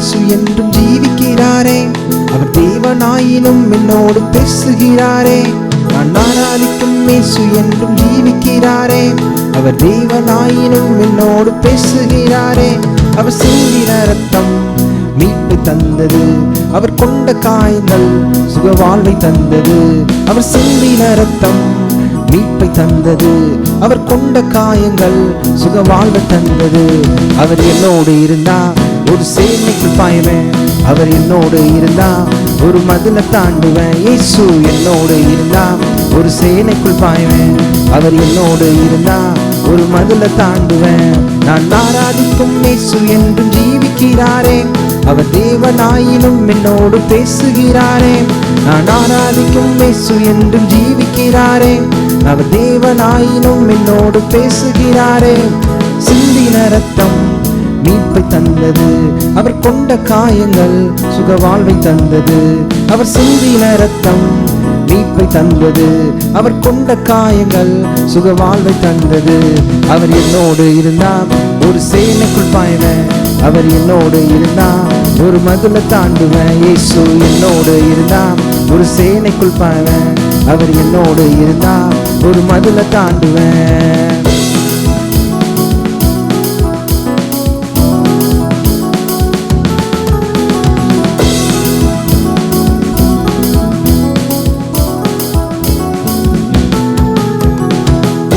இயேசு என்றும் ஜீவிக்கிறாரே. அவர் தேவனாயினும் என்னோடு பேசுகிறாரே. நான் ஆராதிக்கும் இயேசு என்றும் ஜீவிக்கிறாரே. அவர் தேவனாயினும் என்னோடு பேசுகிறாரே. அவர் சிந்தின ரத்தம் மீட்பை தந்தது. அவர் கொண்ட காயங்கள் சுகவாழ்வை தந்தது. அவர் சிந்தின ரத்தம் மீட்பை தந்தது. அவர் கொண்ட காயங்கள் சுகவாழ்வை தந்தது. அவர் என்னோடு இருந்தா ஒரு சேனைக்குள் பாய்வேன். அவர் என்னோடு இருந்தா ஒரு மதில தாண்டுவேன். இயேசு என்னோடு இருந்தா ஒரு சேனைக்குள் பாய்வேன். அவர் என்னோடு இருந்தா ஒரு மதில தாண்டுவேன். நான் ஆராதிக்கும் இயேசு என்றும் ஜீவிக்கிறாரே. அவர் தேவனாயினும் என்னோடு பேசுகிறாரே. நான் ஆராதிக்கும் இயேசு என்றும் ஜீவிக்கிறாரே. அவர் தேவனாயினும் என்னோடு பேசுகிறாரே. சிந்தின ரத்தம் மீட்பை தந்தது. அவர் கொண்ட காயங்கள் சுகவாழ்வை தந்தது. அவர் சிந்தின ரத்தம் மீட்பை தந்தது. அவர் கொண்ட காயங்கள் சுகவாழ்வை தந்தது. அவர் என்னோடு இருந்தா ஒரு சேனைக்குள் பாய்வேன். அவர் என்னோடு இருந்தா ஒரு மதில தாண்டுவேன். இயேசு என்னோடு இருந்தா ஒரு சேனைக்குள் பாய்வேன். அவர் என்னோடு இருந்தா ஒரு மதில தாண்டுவேன்.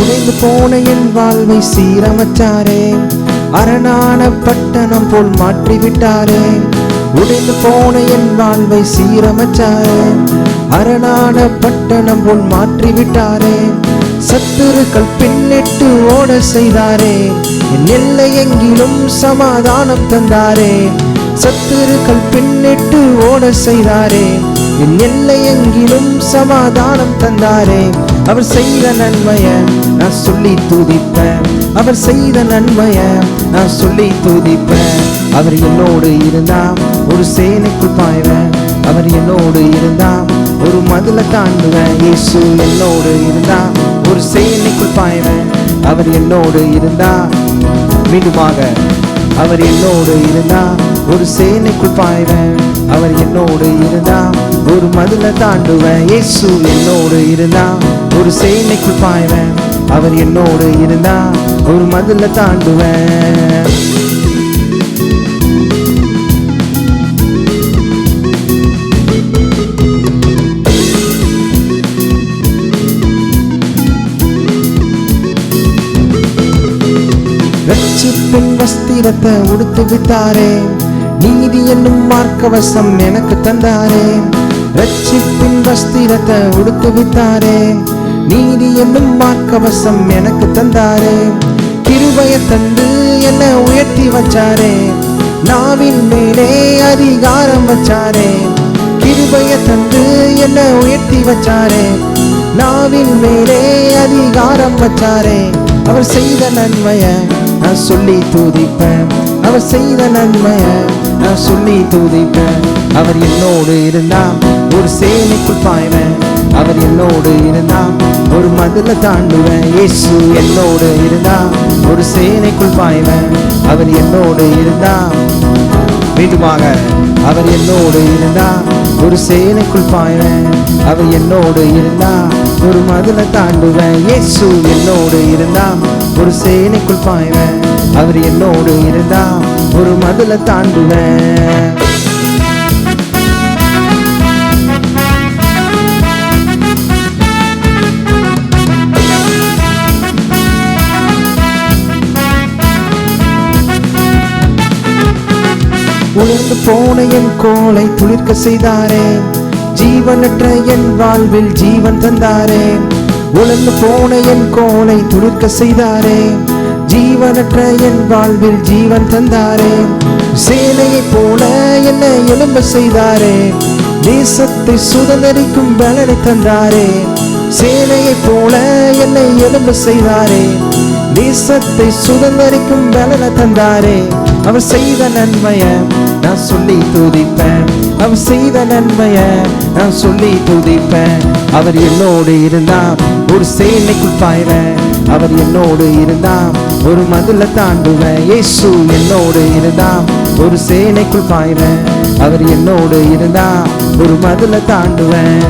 உடைந்து போன என் வாழ்வை சீரமைச்சாரே. அரணான பட்டணம் போல் மாற்றிவிட்டாரே. உடைந்து போன என் வாழ்வை சீரமைச்சாரே. அரணான பட்டணம் போல் மாற்றிவிட்டாரே. சத்துருக்கள் பின்னிட்டு ஓட செய்தாரே. என் எல்லை எங்கிலும் சமாதானம் தந்தாரே. சத்துருக்கள் பின்னிட்டு ஓட செய்தாரே. என் எல்லை எங்கிலும் சமாதானம் தந்தாரே. அவர் செய்த நன்மைய நான் சொல்லி துதிப்பேன். அவர் செய்த நன்மைய நான் சொல்லி துதிப்பேன். அவர் என்னோடு இருந்தா ஒரு சேனைக்குள் பாய்வேன். அவர் என்னோடு இருந்தா ஒரு மதில தாண்டுவேன். இயேசு என்னோடு இருந்தா ஒரு சேனைக்குள் பாய்வேன். அவர் என்னோடு இருந்தா மீண்டுமாக அவர் என்னோடு இருந்தா ஒரு சேனைக்குள் பாய்வேன். அவர் என்னோடு இருந்தா ஒரு மதில தாண்டுவேன். இயேசு என்னோடு இருந்தா ஒரு சேனைக்குள் பாய்வேன். அவர் என்னோடு இருந்தா ஒரு மதில தாண்டுவேன். ரட்சிப்பின் வஸ்திரத்தை உடுத்து விட்டாரே. நீதி என்னும் மார்க்கவசம் எனக்கு தந்தாரே. ரட்சிப்பின் வஸ்திரத்தை உடுத்து விட்டாரே. நீதி என்னும் மார்க்கவசம் எனக்கு தந்தாரே. கிருபையை தந்து என்னை உயர்த்தி வச்சாரே. நாவின் மேலே அதிகாரம் வச்சாரே. கிருபையை தந்து என்னை உயர்த்தி வச்சாரே. நாவின் மேலே அதிகாரம் வச்சாரே. அவர் செய்த நன்மைய நான் சொல்லி துதிப்பேன். அவர் செய்த நன்மைய நான் சொல்லி துதிப்பேன். அவர் என்னோடு இருந்தா ஒரு சேனைக்குள் பாய்வேன். அவர் என்னோடு இருந்தா ஒரு மதில தாண்டுவேன். இயேசு என்னோடு இருந்தா ஒரு சேனைக்குள் பாய்வேன். அவர் என்னோடு இருந்தா மீண்டுமாக அவர் என்னோடு இருந்தா ஒரு சேனைக்குள் பாய்வேன். அவர் என்னோடு இருந்தா ஒரு மதில தாண்டுவேன். இயேசு என்னோடு இருந்தா ஒரு சேனைக்குள் பாய்வேன். அவர் என்னோடு இருந்தா ஒரு மதில தாண்டுவேன். உலர்ந்து போன என் கோலை துளிர்க்க செய்தாரே. ஜீவனற்ற என் வாழ்வில் ஜீவன் தந்தாரே. உலர்ந்து போன என் கோலை துளிர்க்க செய்தாரே. ஜீவனற்ற என் வாழ்வில் ஜீவன் தந்தாரே. சேனையை போல என்னை எழும்ப செய்தாரே. தேசத்தை சுதந்தரிக்கும் பலனை தந்தாரே. சேனையை போல என்னை எழும்ப செய்தாரே. தேசத்தை சுதந்தரிக்கும் பலனை தந்தாரே. அவர் செய்த நன்மைய நான் சொல்லி துதிப்பேன். அவர் செய்த நன்மைய நான் சொல்லி துதிப்பேன். அவர் என்னோடு இருந்தா ஒரு சேனைக்குள் பாய்வேன். அவர் என்னோடு இருந்தா ஒரு மதில தாண்டுவேன். இயேசு என்னோடு இருந்தா ஒரு சேனைக்குள் பாய்வேன். அவர் என்னோடு இருந்தா ஒரு மதில தாண்டுவேன்.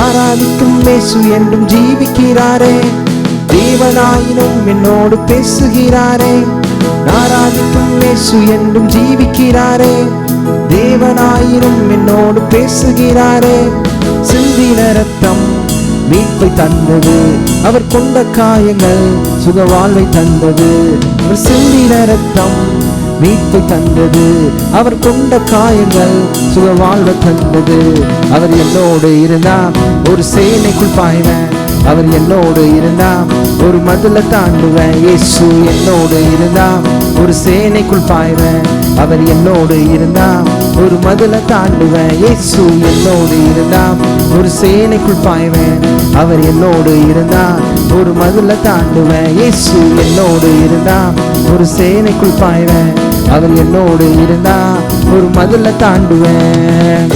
ஆராதிக்கும் இயேசு என்றும் ஜீவிக்கிறாரே, தேவனாயினும் என்னோடு பேசுகிறாரே. ஆராதிக்கும் இயேசு என்றும் ஜீவிக்கிறாரே, தேவனாயினும் என்னோடு பேசுகிறாரே. சிந்தின ரத்தம் மீட்பை தந்தது, அவர் கொண்ட காயங்கள் சுக வாழ்வை தந்தது. அவர் சிந்தின ரத்தம் மீட்பை தந்தது, அவர் கொண்ட காயங்கள் சுக வாழ்வை தந்தது. அவர் என்னோடு இருந்தா ஒரு சேனைக்குள் பாய்வேன். அவர் என்னோடு இருந்தா ஒரு மதில தாண்டுவேன். இயேசு என்னோடு இருந்தா ஒரு சேனைக்குள் பாய்வேன். அவர் என்னோடு இருந்தா ஒரு மதில தாண்டுவேன். இயேசு என்னோடு இருந்தா ஒரு சேனைக்குள் பாய்வேன். அவர் என்னோடு இருந்தா ஒரு மதில தாண்டுவேன். இயேசு என்னோடு இருந்தா ஒரு சேனைக்குள் பாய்வேன். அவர் என்னோடு இருந்தா ஒரு மதில தாண்டுவேன்.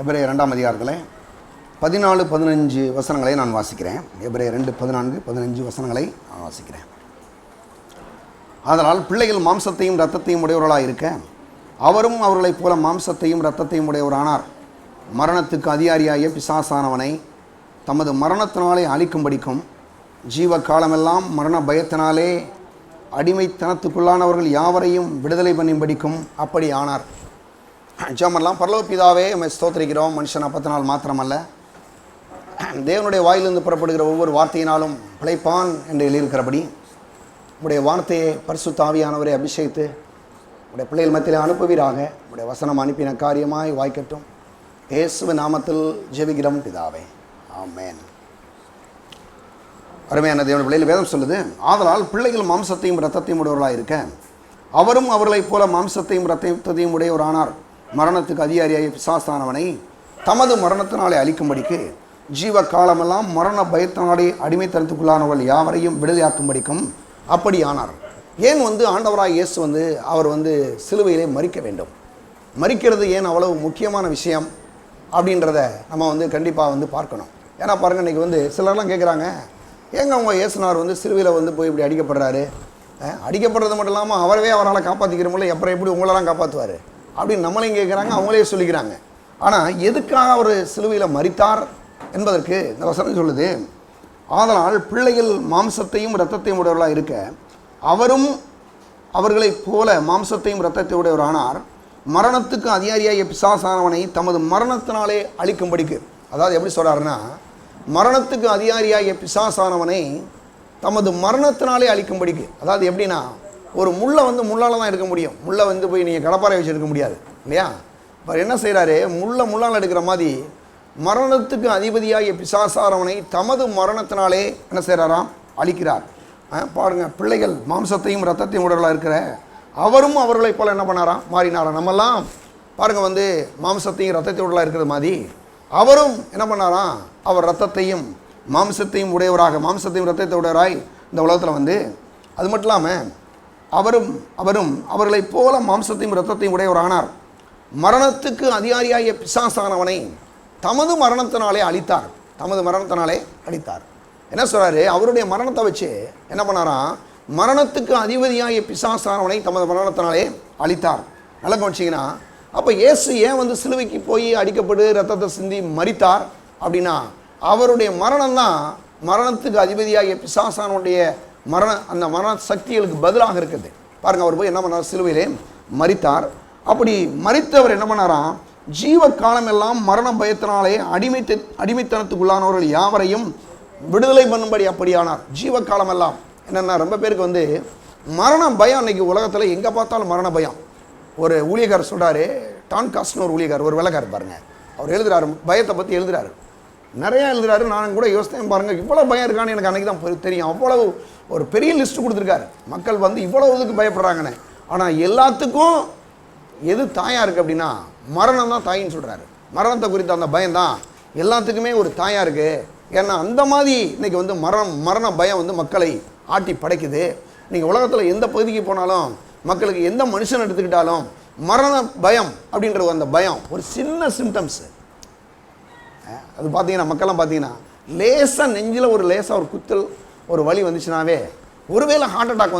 எபிரேயர் 2ஆம் அதிகாரத்தில் 14-15 வசனங்களை நான் வாசிக்கிறேன். எபிரேயர் 2:14-15 வசனங்களை நான் வாசிக்கிறேன். அதனால் பிள்ளைகள் மாம்சத்தையும் இரத்தத்தையும் உடையவர்களாக இருக்க அவரும் அவர்களைப் போல மாம்சத்தையும் இரத்தத்தையும் உடையவரானார். மரணத்துக்கு அதிகாரியாகிய பிசாசானவனை தமது மரணத்தினாலே அழிக்கும்படிக்கும் ஜீவ காலமெல்லாம் மரண பயத்தினாலே அடிமைத்தனத்துக்குள்ளானவர்கள் யாவரையும் விடுதலை பண்ணும்படிக்கும் அப்படி ஆனார். ஜெபமெல்லாம். பரலோக பிதாவே, உம்மை ஸ்தோத்திரிக்கிறோம். மனுஷன் அப்பத்தினால் மாத்திரமல்ல, தேவனுடைய வாயிலிருந்து புறப்படுகிற ஒவ்வொரு வார்த்தையினாலும் பிழைப்பான் என்று எழுதியிருக்கிறபடி உடைய வார்த்தையை பரிசுத்த ஆவியானவரை அபிஷேகித்து உடைய பிள்ளைகள் மத்தியில் அனுப்புவீராக. உடைய வசனம் அனுப்பின காரியமாய் வாய்க்கட்டும். இயேசுவின் நாமத்தில் ஜெபிக்கிறோம் பிதாவே, ஆமென். அருமையான தேவனுடைய பிள்ளைகள், வேதம் சொல்லுது, ஆதலால் பிள்ளைகள் மாம்சத்தையும் இரத்தத்தையும் உடையவர்களாக இருக்க அவரும் அவர்களைப் போல மாம்சத்தையும் இரத்தத்தையும் உடையவரானார். மரணத்துக்கு அதிகாரியாகிய பிசாசானவனை தமது மரணத்தினாலே அழிக்கும்படிக்கு ஜீவ காலமெல்லாம் மரண பயத்தினாலே அடிமைத்தனத்துக்குள்ளானவர்கள் யாவரையும் விடுதலையாக்கும்படிக்கும் அப்படி ஆனார். ஏன் ஆண்டவராக இயேசு அவர் சிலுவையிலே மரிக்க வேண்டும்? மரிக்கிறது ஏன் அவ்வளவு முக்கியமான விஷயம் அப்படின்றத நம்ம கண்டிப்பாக பார்க்கணும். ஏன்னா பாருங்கள், இன்றைக்கி சிலர்லாம் கேட்குறாங்க, ஏங்க அவங்க இயேசுனார் சிலுவையில் போய் இப்படி அடிக்கப்படுறாரு? அடிக்கப்படுறது மட்டும் இல்லாமல் அவரவே அவரால் காப்பாற்றிக்கிறோம்ல, அப்புறம் எப்படி உங்களெல்லாம் காப்பாற்றுவார் அப்படின்னு நம்மளையும் கேட்குறாங்க, அவங்களே சொல்லிக்கிறாங்க. ஆனால் எதுக்காக அவர் சிலுவையில் மரித்தார் என்பதற்கு இந்த வசனம் சொல்லுது, ஆதலால் பிள்ளைகள் மாம்சத்தையும் இரத்தத்தையும் உடையவர்களாக இருக்க அவரும் அவர்களைப் போல மாம்சத்தையும் இரத்தத்தை உடையவரானார். மரணத்துக்கு அதிகாரியாகிய பிசாசானவனை தமது மரணத்தினாலே அழிக்கும்படிக்கு. அதாவது எப்படி சொல்கிறாருன்னா, மரணத்துக்கு அதிகாரியாகிய பிசாசானவனை தமது மரணத்தினாலே அழிக்கும்படிக்கு. அதாவது எப்படின்னா, ஒரு முள்ளை முள்ளால் தான் எடுக்க முடியும். முள்ளை போய் நீங்கள் கடப்பாறை வச்சு எடுக்க முடியாது இல்லையா? இப்போ என்ன செய்கிறாரு, முள்ளால் எடுக்கிற மாதிரி மரணத்துக்கு அதிபதியாகிய பிசாசானவனை தமது மரணத்தினாலே என்ன செய்கிறாராம்? அழிக்கிறார். பாருங்கள், பிள்ளைகள் மாம்சத்தையும் இரத்தத்தையும் உடலாக இருக்கிற அவரும் அவர்களைப் போல என்ன பண்ணாராம்? மாறினாராம். நம்மெல்லாம் பாருங்கள் மாம்சத்தையும் இரத்தத்தையும் உடலாக இருக்கிற மாதிரி அவரும் என்ன பண்ணாராம்? அவர் இரத்தத்தையும் மாம்சத்தையும் உடையவராக, மாம்சத்தையும் இரத்தத்தை உடையவராய் இந்த உலகத்தில் அது மட்டும் இல்லாமல் அவரும் அவர்களைப் போல மாம்சத்தையும் இரத்தத்தையும் உடையவரானார். மரணத்துக்கு அதிகாரியாகிய பிசாசானவனை தமது மரணத்தினாலே அழித்தார். தமது மரணத்தினாலே அழித்தார். என்ன சொல்கிறாரு? அவருடைய மரணத்தை வச்சு என்ன பண்ணாராம்? மரணத்துக்கு அதிபதியாகிய பிசாசானவனை தமது மரணத்தினாலே அழித்தார். நல்லா கவனிச்சிங்கன்னா, அப்போ இயேசு ஏன் சிலுவைக்கு போய் அடிக்கப்பட்டு ரத்தத்தை சிந்தி மரித்தார் அப்படின்னா, அவருடைய மரணம் தான் மரணத்துக்கு அதிபதியாகிய பிசாசானுடைய அந்த மரண சக்திகளுக்கு பதிலாக இருக்குது. பாருங்கள், அவர் போய் என்ன பண்ணார்? சிலுவையிலே மரித்தார். அப்படி மரித்தவர் என்ன பண்ணாராம்? ஜீவ காலம் எல்லாம் மரண பயத்தினாலே அடிமைத்தனத்துக்குள்ளானவர்கள் யாவரையும் விடுதலை பண்ணும்படி அப்படியானார். ஜீவ காலம் எல்லாம் என்னென்னா, ரொம்ப பேருக்கு மரண பயம். அன்றைக்கி உலகத்தில் எங்கே பார்த்தாலும் மரண பயம். ஒரு ஊழியக்காரர் சொல்கிறாரு, டான் காஸ்ட்னு ஒரு ஊழியக்காரர், ஒரு வெள்ளைக்காரர் பாருங்கள், அவர் எழுதுகிறாரு, பயத்தை பற்றி எழுதுகிறாரு, நிறையா எழுதுகிறாரு. நான் கூட யோசித்தேன், பாருங்கள் இவ்வளோ பயம் இருக்கான்னு எனக்கு அன்றைக்கி தான் தெரியும். அவ்வளவு ஒரு பெரிய லிஸ்ட்டு கொடுத்துருக்காரு. மக்கள் இவ்வளவு இதுக்கு பயப்படுறாங்கன்னு. ஆனால் எல்லாத்துக்கும் எது தாயாக இருக்குது அப்படின்னா, மரணம் தான் தாயின்னு சொல்கிறாரு. மரணத்தை குறித்த அந்த பயம்தான் எல்லாத்துக்குமே ஒரு தாயாக இருக்குது. ஏன்னா அந்த மாதிரி இன்றைக்கி வந்து மரண பயம் வந்து மக்களை ஆட்டி படைக்குது. நீங்கள் உலகத்தில் எந்த பகுதிக்கு போனாலும் மக்களுக்கு எந்த மனுஷன் எடுத்துக்கிட்டாலும் மரண பயம் அப்படின்ற அந்த பயம் ஒரு சின்ன சிம்டம்ஸு. அது பார்த்தீங்கன்னா மக்கள்லாம் பார்த்தீங்கன்னா லேசாக நெஞ்சில் ஒரு லேசாக ஒரு குத்தல் ஒரு வலி வந்துச்சுனாவே ஒருவேளை ஹார்ட் அட்டாக்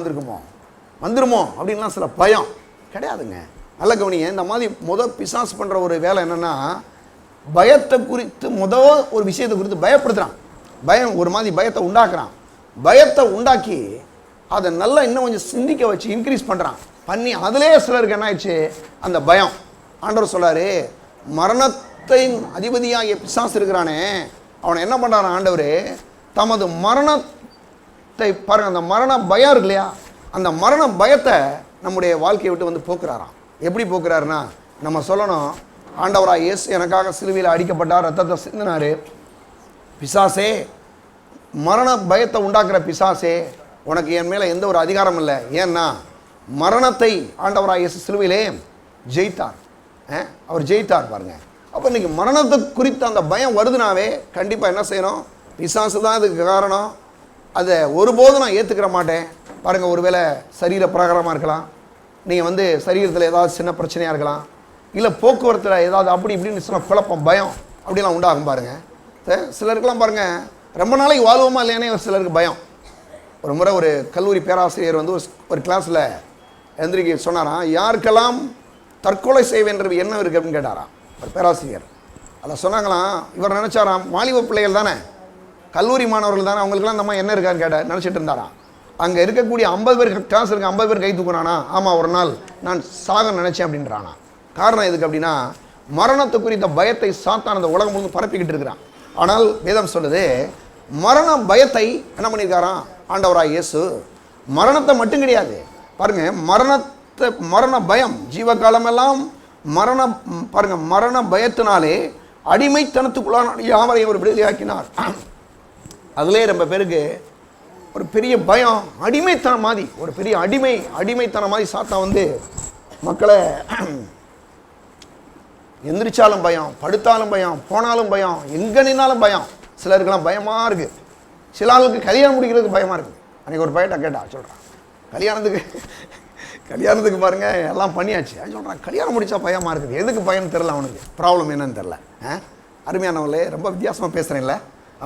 வந்துருமோ அப்படின்லாம் சில பயம் கிடையாதுங்க. நல்ல கவனிங்க. இந்த மாதிரி பிசாசு பண்ணுற ஒரு வேலை என்னென்னா பயத்தை குறித்து ஒரு விஷயத்தை குறித்து பயப்படுத்துகிறான். பயம் ஒரு மாதிரி பயத்தை உண்டாக்குறான். பயத்தை உண்டாக்கி அதை நல்லா இன்னும் கொஞ்சம் சிந்திக்க வச்சு இன்க்ரீஸ் பண்ணி அதிலே சிலருக்கு என்ன ஆயிடுச்சு அந்த பயம். ஆண்டவர் சொல்றாரு, மரணத்தின் அதிபதியாகிய பிசாசு இருக்கிறானே அவனை என்ன பண்ணுறான் ஆண்டவர், தமது மரணத்தை பாருங்க, அந்த மரண பயம் இருக்கு இல்லையா, அந்த மரண பயத்தை நம்முடைய வாழ்க்கையை விட்டு வந்து போக்குறாராம். எப்படி போக்குறாருன்னா, நம்ம சொல்லணும், ஆண்டவராக இயேசு எனக்காக சிலுவையில் அடிக்கப்பட்டார், ரத்தத்தை சிந்தினார். பிசாசே, மரண பயத்தை உண்டாக்குற பிசாசே, உனக்கு என் மேலே எந்த ஒரு அதிகாரம் இல்லை. ஏன்னா மரணத்தை ஆண்டவராக இயேசு சிலுவையிலே ஜெயித்தார். அவர் ஜெயித்தார் பாருங்க. அப்போ இன்னைக்கு மரணத்தை குறித்த அந்த பயம் வருதுனாவே கண்டிப்பாக என்ன செய்யணும், பிசாசு தான் இதுக்கு காரணம். அதை ஒருபோதும் நான் ஏற்றுக்கிற மாட்டேன். பாருங்கள், ஒருவேளை சரீர பிரகாரமாக இருக்கலாம், நீங்கள் வந்து சரீரத்தில் ஏதாவது சின்ன பிரச்சனையாக இருக்கலாம், இல்லை போக்குவரத்தில் ஏதாவது அப்படி இப்படின்னு சொன்ன குழப்பம் பயம் அப்படிலாம் உண்டாகும் பாருங்கள். சிலருக்கெல்லாம் பாருங்கள் ரொம்ப நாளைக்கு வாழ்வோமா இல்லையானே சிலருக்கு பயம். ஒரு முறை ஒரு கல்லூரி பேராசிரியர் வந்து ஒரு கிளாஸில் எந்திரிக்க சொன்னாராம், யாருக்கெல்லாம் தற்கொலை செய்வேன்றது என்ன இருக்குது அப்படின்னு கேட்டாராம் ஒரு பேராசிரியர். அதை சொன்னாங்களாம், இவர் நினச்சாராம் வாலிப பிள்ளைகள் தானே, கல்லூரி மாணவர்கள் தானே, அவங்களுக்குலாம் நம்ம என்ன இருக்கான்னு நினச்சிட்டு இருந்தாராம். அங்கே இருக்கக்கூடிய 50 பேர் கிளாஸ் இருக்க 50 பேர் கை தூக்குனானா, ஆமாம் ஒரு நாள் நான் சாக நினச்சேன் அப்படின்றானா. காரணம் எதுக்கு அப்படின்னா, மரணத்தை குறித்த பயத்தை சாத்தான் அந்த உலகம் முழுவதும் பரப்பிக்கிட்டு இருக்கிறான். ஆனால் வேதம் சொல்லுது, மரண பயத்தை என்ன பண்ணியிருக்காராம் ஆண்டவராக இயேசு. மரணத்தை மட்டும் கிடையாது பாருங்க, மரண பயம் ஜீவகாலமெல்லாம் மரண பயத்தினாலே அடிமைத்தனத்துக்குள்ளான யாவரையும் ஒரு விடுதலையாக்கினார். அதிலே ரொம்ப பேருக்கு ஒரு பெரிய பயம், அடிமைத்தனம் மாதிரி, ஒரு பெரிய அடிமைத்தனம் மாதிரி சாத்தான் வந்து மக்களை எந்திரிச்சாலும் பயம், படுத்தாலும் பயம், போனாலும் பயம், எங்கே நின்னாலும் பயம். சிலருக்கெல்லாம் பயமாக இருக்குது. சில ஆளுக்கு கல்யாணம் முடிக்கிறதுக்கு பயமாக இருக்குது. அன்றைக்கி ஒரு பையன்ட்ட கேட்டா சொல்கிறான், கல்யாணத்துக்கு பாருங்கள் எல்லாம் பண்ணியாச்சு. அது சொல்கிறான், கல்யாணம் முடித்தா பயமாக இருக்குது. எதுக்கு பயம்னு தெரில, அவனுக்கு ப்ராப்ளம் என்னன்னு தெரில. அருமையானவங்களே, ரொம்ப வித்தியாசமாக பேசுகிறேன்ல.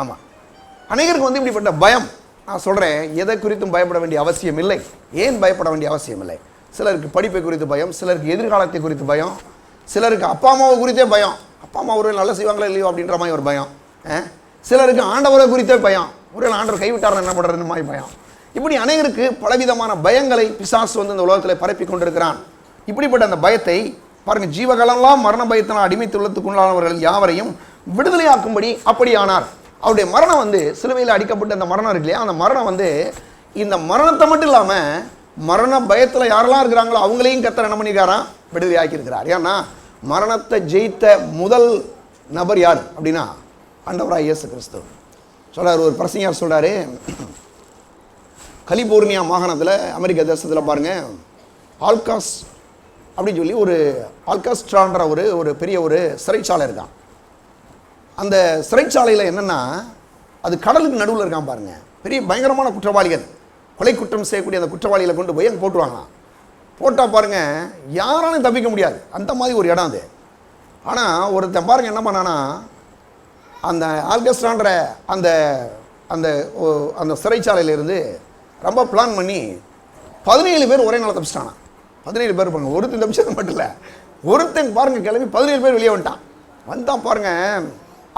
ஆமாம், அநேகருக்கு வந்து இப்படிப்பட்ட பயம். நான் சொல்கிறேன், எதை குறித்தும் பயப்பட வேண்டிய அவசியம் இல்லை. ஏன் பயப்பட வேண்டிய அவசியம் இல்லை? சிலருக்கு படிப்பை குறித்து பயம், சிலருக்கு எதிர்காலத்தை குறித்து பயம், சிலருக்கு அப்பா அம்மாவை குறித்தே பயம், அப்பா அம்மா ஒரு நல்லா செய்வாங்களோ இல்லையோ அப்படின்ற மாதிரி ஒரு பயம். சிலருக்கு ஆண்டவரை குறித்தே பயம், ஒரு ஆண்டவர் கைவிட்டார் என்ன பண்ணுறதுன்னு மாதிரி பயம். இப்படி அநேகருக்கு பலவிதமான பயங்களை பிசாசு வந்து இந்த உலகத்தில் பரப்பி கொண்டிருக்கிறான். இப்படிப்பட்ட அந்த பயத்தை பாருங்கள், ஜீவகாலெல்லாம் மரண பயத்தினால் அடிமைத்துள்ளத்துக்குள்ளானவர்கள் யாவரையும் விடுதலையாக்கும்படி அப்படி ஆனார். அவருடைய மரணம் வந்து சிலுவையில் அடிக்கப்பட்ட அந்த மரணம் இருக்கு இல்லையா, அந்த மரணம் வந்து இந்த மரணத்தை மட்டும் இல்லாமல் மரண பயத்தில் யாரெல்லாம் இருக்கிறாங்களோ அவங்களையும் கர்த்தர் என்ன பண்ணியிருக்காராம், விடுதலையாக்கி இருக்கிறார். ஏன்னா மரணத்தை ஜெயித்த முதல் நபர் யார் அப்படின்னா ஆண்டவராக இயேசு கிறிஸ்து. சொல்கிறார், ஒரு பிரசங்கியார் சொல்கிறாரு, கலிபோர்னியா மாகாணத்தில் அமெரிக்க தேசத்தில் பாருங்கள், ஆல்காஸ் அப்படின்னு சொல்லி ஒரு ஆல்காஸ்ட்ரான்ற ஒரு பெரிய ஒரு சிறைச்சாலை இருக்கான். அந்த சிறைச்சாலையில் என்னென்னா, அது கடலுக்கு நடுவில் இருக்கான் பாருங்கள். பெரிய பயங்கரமான குற்றவாளிகள், கொலை குற்றம் செய்யக்கூடிய அந்த குற்றவாளிகளை கொண்டு போய் அங்கே போட்டுருவாங்களாம். போட்டால் பாருங்கள் யாராலும் தப்பிக்க முடியாது, அந்த மாதிரி ஒரு இடம் அது. ஆனால் ஒருத்தன் பாருங்கள் என்ன பண்ணானா, அந்த ஆல்கஸ்ட்ரான்ற அந்த அந்த அந்த சிறைச்சாலையிலேருந்து ரொம்ப பிளான் பண்ணி 17 பேர் ஒரே நாள் தப்பிச்சிட்டானா. 17 பேர் பாருங்க, ஒருத்தன் தப்பிச்சது மட்டும் இல்லை, ஒருத்தன் பாருங்கள் கிளம்பி 17 பேர் வெளியே வந்தான் பாருங்கள்.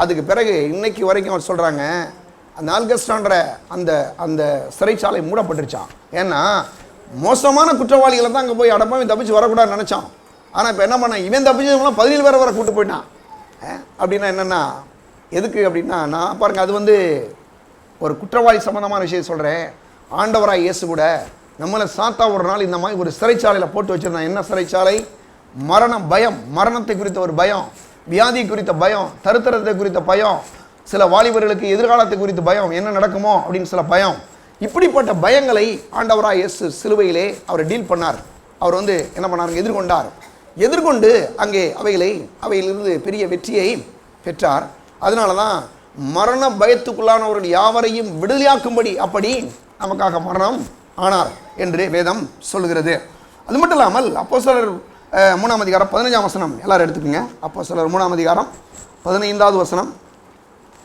அதுக்கு பிறகு இன்னைக்கு வரைக்கும் அவர் சொல்கிறாங்க, அந்த ஆல்கஸ்ட்ரான்ற அந்த அந்த சிறைச்சாலை மூடப்பட்டுருச்சான். ஏன்னா மோசமான குற்றவாளிகளை தான் அங்கே போய் அடப்பாவே தப்பிச்சு வரக்கூடாதுன்னு நினச்சான். ஆனால் இப்போ என்ன பண்ணான், இவன் தப்பிச்சவங்களாம் 17 பேரை வர கூப்பிட்டு போயிட்டான். அப்படின்னா என்னென்னா எதுக்கு அப்படின்னா, நான் பாருங்கள், அது வந்து ஒரு குற்றவாளி சம்மந்தமான விஷயம் சொல்கிறேன். ஆண்டவராக இயேசு கூட நம்மளை சாத்தா ஒரு நாள் இந்த மாதிரி ஒரு சிறைச்சாலையில் போட்டு வச்சுருந்தான். என்ன சிறைச்சாலை? மரண பயம், மரணத்தை குறித்த ஒரு பயம், வியாதி குறித்த பயம், தருத்தரத்தை குறித்த பயம், சில வாலிபர்களுக்கு எதிர்காலத்தை குறித்த பயம், என்ன நடக்குமோ அப்படின்னு சில பயம். இப்படிப்பட்ட பயங்களை ஆண்டவராக இயேசு சிலுவையிலே அவர் டீல் பண்ணார். அவர் வந்து என்ன பண்ணாருங்க, எதிர்கொண்டார். எதிர்கொண்டு அங்கே அவையிலிருந்து பெரிய வெற்றியை பெற்றார். அதனால தான் மரண பயத்துக்குள்ளானவர்கள் யாவரையும் விடுதலையாக்கும்படி அப்படி நமக்காக மரணம் ஆனார் என்று வேதம் சொல்லுகிறது. அது மட்டும் இல்லாமல் அப்போஸ்தலர் 3ஆம் அதிகாரம் 15ஆம் வசனம் எல்லாரும் எடுத்துக்கோங்க. அப்போஸ்தலர் 3ஆம் அதிகாரம் 15வது வசனம்.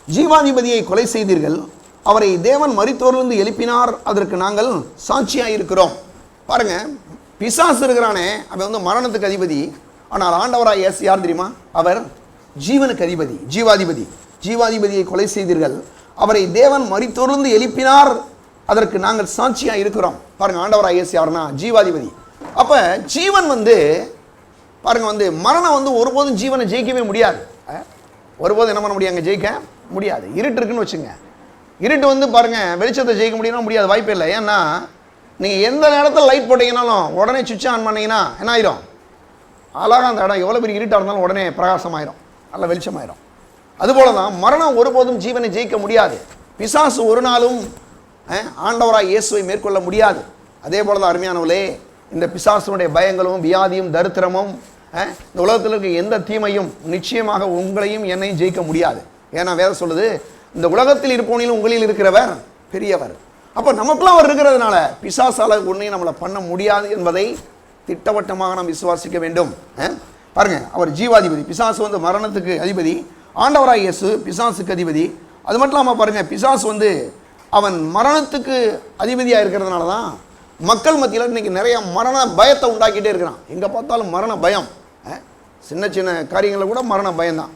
ஜீவாதிபதியை கொலை செய்தீர்கள், அவரை தேவன் மரித்தோரிலிருந்து எழுப்பினார், அதற்கு நாங்கள் சாட்சியாக இருக்கிறோம். பாருங்க, பிசாசு இருக்கிறானே அவன் வந்து மரணத்துக்கு அதிபதி. ஆனால் ஆண்டவராய் இயேசு யார் தெரியுமா? அவர் ஜீவனுக்கு அதிபதி, ஜீவாதிபதி. ஜீவாதிபதியை கொலை செய்தீர்கள், அவரை தேவன் மரித்தோரிலிருந்து எழுப்பினார், அதற்கு நாங்கள் சாட்சியாக இருக்கிறோம். பாருங்க, ஆண்டவராய் இயேசு யாருன்னா ஜீவாதிபதி. அப்ப ஜீவன் வந்து பாருங்க வந்து மரணம் வந்து ஒருபோதும் ஜீவனை ஜெயிக்கவே முடியாது. ஒருபோதும் என்ன பண்ண முடியாது? அங்கே ஜெயிக்க முடியாது. இருட்டு இருக்குன்னு வச்சுங்க. இருட்டு வந்து பாருங்க வெளிச்சத்தை ஜெயிக்க முடியும்னா முடியாது, வாய்ப்பே இல்லை. ஏன்னா நீங்கள் எந்த நேரத்தில் லைட் போட்டீங்கன்னாலும் உடனே சுவிட்ச் ஆன் பண்ணீங்கன்னா என்ன ஆயிரும்? அழகாக அந்த இடம் எவ்வளோ பெரிய இருட்டாக இருந்தாலும் உடனே பிரகாசமாயிரும், நல்ல வெளிச்சமாயிரும். அதுபோல தான் மரணம் ஒருபோதும் ஜீவனை ஜெயிக்க முடியாது. பிசாசு ஒரு நாளும் ஆண்டவராய் இயேசுவை மேற்கொள்ள முடியாது. அதே போல தான் அருமையானவர்களே, இந்த பிசாசுடைய பயங்களும் வியாதியும் தரித்திரமும் இந்த உலகத்தில் இருக்க எந்த தீமையும் நிச்சயமாக உங்களையும் என்னையும் ஜெயிக்க முடியாது. ஏன்னா வேதம் சொல்லுது, இந்த உலகத்தில் இருப்பவனிலும் உங்களில் இருக்கிறவர் பெரியவர். அப்போ நமக்குலாம் அவர் இருக்கிறதுனால பிசாசால ஒன்றையும் நம்மளை பண்ண முடியாது என்பதை திட்டவட்டமாக நாம் விசுவாசிக்க வேண்டும். பாருங்க, அவர் ஜீவாதிபதி, பிசாசு வந்து மரணத்துக்கு அதிபதி, ஆண்டவராய் இயேசு பிசாசுக்கு அதிபதி. அது மட்டும் இல்லாமல் பாருங்க, பிசாசு வந்து அவன் மரணத்துக்கு அதிபதியாக இருக்கிறதுனால தான் மக்கள் மத்தியில் இன்னைக்கு நிறைய மரண பயத்தை உண்டாக்கிட்டே இருக்கிறான். எங்கே பார்த்தாலும் மரண பயம், சின்ன சின்ன காரியங்களில் கூட மரண பயம்தான்.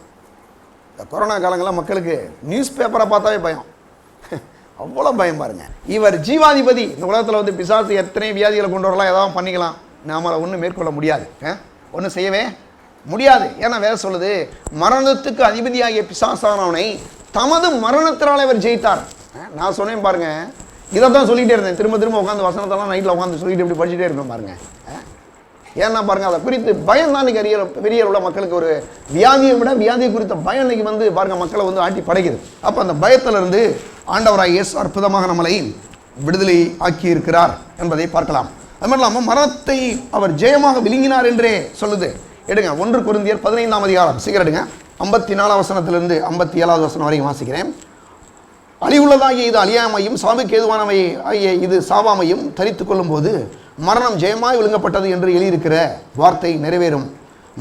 இந்த கொரோனா காலங்களில் மக்களுக்கு நியூஸ் பேப்பரை பார்த்தாவே பயம், அவ்வளோ பயம். பாருங்க, இவர் ஜீவாதிபதி. இந்த உலகத்தில் வந்து பிசாசு எத்தனை வியாதிகளை கொண்டு வரலாம், ஏதாவது பண்ணிக்கலாம், நாம ஒன்றும் மேற்கொள்ள முடியாது, ஒன்றும் செய்யவே முடியாது. ஏன்னா வேற சொல்லுது, மரணத்துக்கு அதிபதியாகிய பிசாசானவனை தமது மரணத்தினால இவர் ஜெயித்தார். நான் சொன்னேன் பாருங்க, இதை தான் சொல்லிகிட்டே இருந்தேன், திரும்ப திரும்ப உட்காந்து வசனத்தெல்லாம் நைட்டில் உட்காந்து சொல்லிட்டு இப்படி படிச்சுட்டே இருப்பேன் பாருங்க. ஏன்னா பாருங்க, அதை குறித்து பயம் தான் இன்னைக்கு பெரிய உள்ள மக்களுக்கு. ஒரு வியாதியை விட வியாதியை குறித்த பயம் இன்னைக்கு வந்து பாருங்க மக்களை வந்து ஆட்டி படைக்குது. அப்போ அந்த பயத்திலிருந்து ஆண்டவராய் இயேசு அற்புதமாக நம்மளை விடுதலை ஆக்கி இருக்கிறார் என்பதை பார்க்கலாம். அது மட்டும் இல்லாமல் மரணத்தை அவர் ஜெயமாக விழுங்கினார் என்றே சொல்லுது. எடுங்க 1 கொரிந்தியர் 15ஆம் அதிகாரம் சீக்கிரம் எடுங்க. 54 வசனத்திலிருந்து 57வது வசனம் வரைக்கும் வாசிக்கிறேன். அழிவுள்ளதாகிய இது அழியாமையும் சாவுக்கு ஏதுவானவை ஆகிய இது சாவாமையும் தரித்து கொள்ளும் போது மரணம் ஜெயமாய் விழுங்கப்பட்டது என்று எழுதியிருக்கிற வார்த்தை நிறைவேறும்.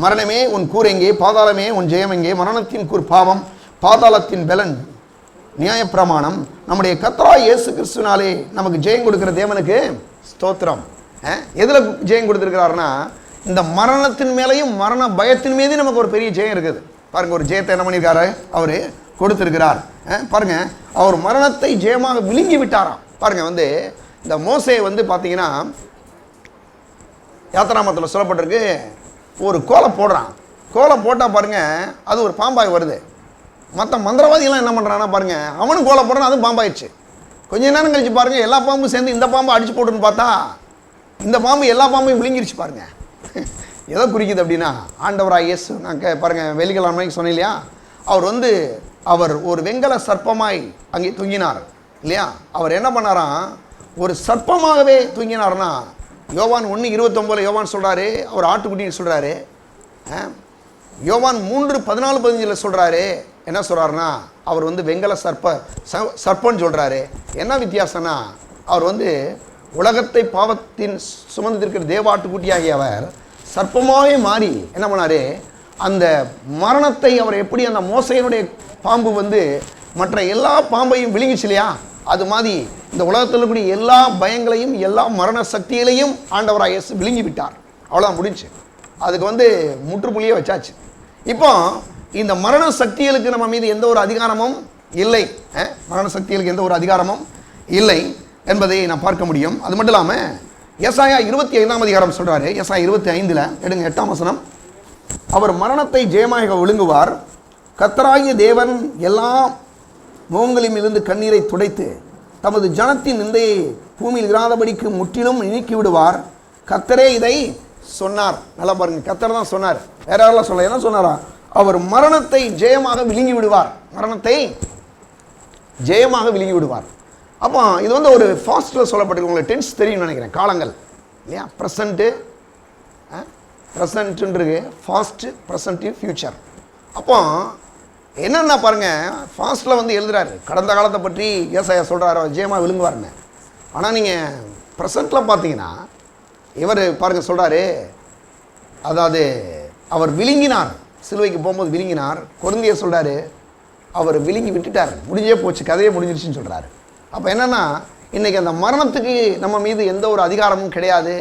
மரணமே உன் கூர் எங்கே, பாதாளமே உன் ஜெயம் எங்கே? மரணத்தின் கூர் பாவம், பாதாளத்தின் பலன் நியாயப்பிரமாணம். நம்முடைய கர்த்தராகிய இயேசு கிறிஸ்துவினாலே நமக்கு ஜெயம் கொடுக்கிற தேவனுக்கு ஸ்தோத்திரம். எதில் ஜெயம் கொடுத்துருக்கிறாருன்னா, இந்த மரணத்தின் மேலேயும் மரண பயத்தின் மீது நமக்கு ஒரு பெரிய ஜெயம் இருக்குது. பாருங்க, ஒரு ஜெயத்தை என்ன பண்ணியிருக்காரு? அவர் கொடுத்திருக்கிறார். பாருங்க, அவர் மரணத்தை ஜெயமாக விழுங்கி விட்டாராம். பாருங்க, வந்து இந்த மோசே வந்து பார்த்தீங்கன்னா யாத்திராமத்தில் சொல்லப்பட்டிருக்கு, ஒரு கோலை போடுறான். கோலை போட்டால் பாருங்க அது ஒரு பாம்பாய் வருது. மற்ற மந்திரவாதிகள்லாம் என்ன பண்ணுறான்னா பாருங்க, அவனும் கோலை போடுறான், அதுவும் பாம்பாயிடுச்சு. கொஞ்ச நேரம் கழிச்சு பாருங்க, எல்லா பாம்பும் சேர்ந்து இந்த பாம்பை அடிச்சு போட்டுன்னு பார்த்தா இந்த பாம்பு எல்லா பாம்பையும் விழுங்கிருச்சு. பாருங்க எதை குறிக்குது அப்படின்னா, ஆண்டவராய் இயேசு நான் பாருங்க வெள்ளிக்கிழமை சொன்னேன் இல்லையா, அவர் ஒரு வெங்கல சர்ப்பமாய் அங்கே தூங்கினார் இல்லையா. அவர் என்ன பண்ணாராம், ஒரு சர்ப்பமாகவே தூங்கினார்னா யோவான் 1:29 யோவான் சொல்கிறாரு, அவர் ஆட்டுக்குட்டின்னு சொல்கிறாரு. யோவான் 3:14-15 சொல்கிறாரு, என்ன சொல்கிறாருன்னா அவர் வந்து வெங்கல சர்ப்பன்னு சொல்கிறாரு. என்ன வித்தியாசம்னா, அவர் வந்து உலகத்தை பாவத்தின் சுமந்திருக்கிற தேவாட்டுக்குட்டியாகிய அவர் சர்ப்பமாகவே மாறி என்ன பண்ணார், அந்த மரணத்தை அவர் எப்படி அந்த மோசையினுடைய பாம்பு வந்து மற்ற எல்லா பாம்பையும் விழுங்கிச்சு இல்லையா, அது மாதிரி இந்த உலகத்தில் இருக்கக்கூடிய எல்லா பயங்களையும் எல்லா மரண சக்திகளையும் ஆண்டவராய் இயேசு விழுங்கி விட்டார். அவ்வளோதான், முடிஞ்சு. அதுக்கு வந்து முற்றுப்புள்ளியே வச்சாச்சு. இப்போ இந்த மரண சக்திகளுக்கு நம்ம மீது எந்த ஒரு அதிகாரமும் இல்லை, மரண சக்திகளுக்கு எந்த ஒரு அதிகாரமும் இல்லை என்பதை நான் பார்க்க முடியும். அது மட்டும் இல்லாமல் ஏசாயா 25ஆம் அதிகாரம் சொல்கிறாரு. ஏசாயா 25 எடுங்க 8ஆம் வசனம். அவர் மரணத்தை ஜெயமாக விழுங்குவார், கர்த்தராகிய தேவன் எல்லா முகங்களிலும் இருந்து கண்ணீரை துடைத்து தமது ஜனத்தின் நிந்தையை பூமியில் இராதபடிக்கு முற்றிலும் நீக்கி விடுவார். கர்த்தரே இதை சொன்னார். நல்லா பாருங்க, கர்த்தர் தான் சொன்னார், வேற யாரெல்லாம் சொல்ல. என்ன சொன்னாரா, அவர் மரணத்தை ஜெயமாக விழுங்கி விடுவார், மரணத்தை ஜெயமாக விழுங்கி விடுவார். அப்போ இது வந்து ஒரு ஃபாஸ்ட்டில் சொல்லப்பட்டிருக்கு. உங்களுக்கு டென்ஸ் தெரியும்னு நினைக்கிறேன், காலங்கள் இல்லையா, ப்ரெசண்ட்டு ப்ரெசன்ட்ன்றது ஃபாஸ்ட்டு, ப்ரெசன்ட்டு, ஃப்யூச்சர். அப்போ என்னென்னா பாருங்கள், ஃபாஸ்ட்டில் வந்து எழுதுறாரு, கடந்த காலத்தை பற்றி ஏசாயா சொல்கிறாரு, ஜெயமாக விழுங்குவாருன்னு. ஆனால் நீங்கள் ப்ரெசண்ட்டில் பார்த்தீங்கன்னா இவர் பாருங்கள் சொல்கிறாரு, அதாவது அவர் விழுங்கினார், சிலுவைக்கு போகும்போது விழுங்கினார். கொரிந்தியர் சொல்கிறாரு அவர் விழுங்கி விட்டுட்டார், முடிஞ்சே போச்சு, கதையே முடிஞ்சிருச்சுன்னு சொல்கிறாரு. அப்போ என்னென்னா இன்றைக்கி அந்த மரணத்துக்கு நம்ம மீது எந்த ஒரு அதிகாரமும் கிடையாது,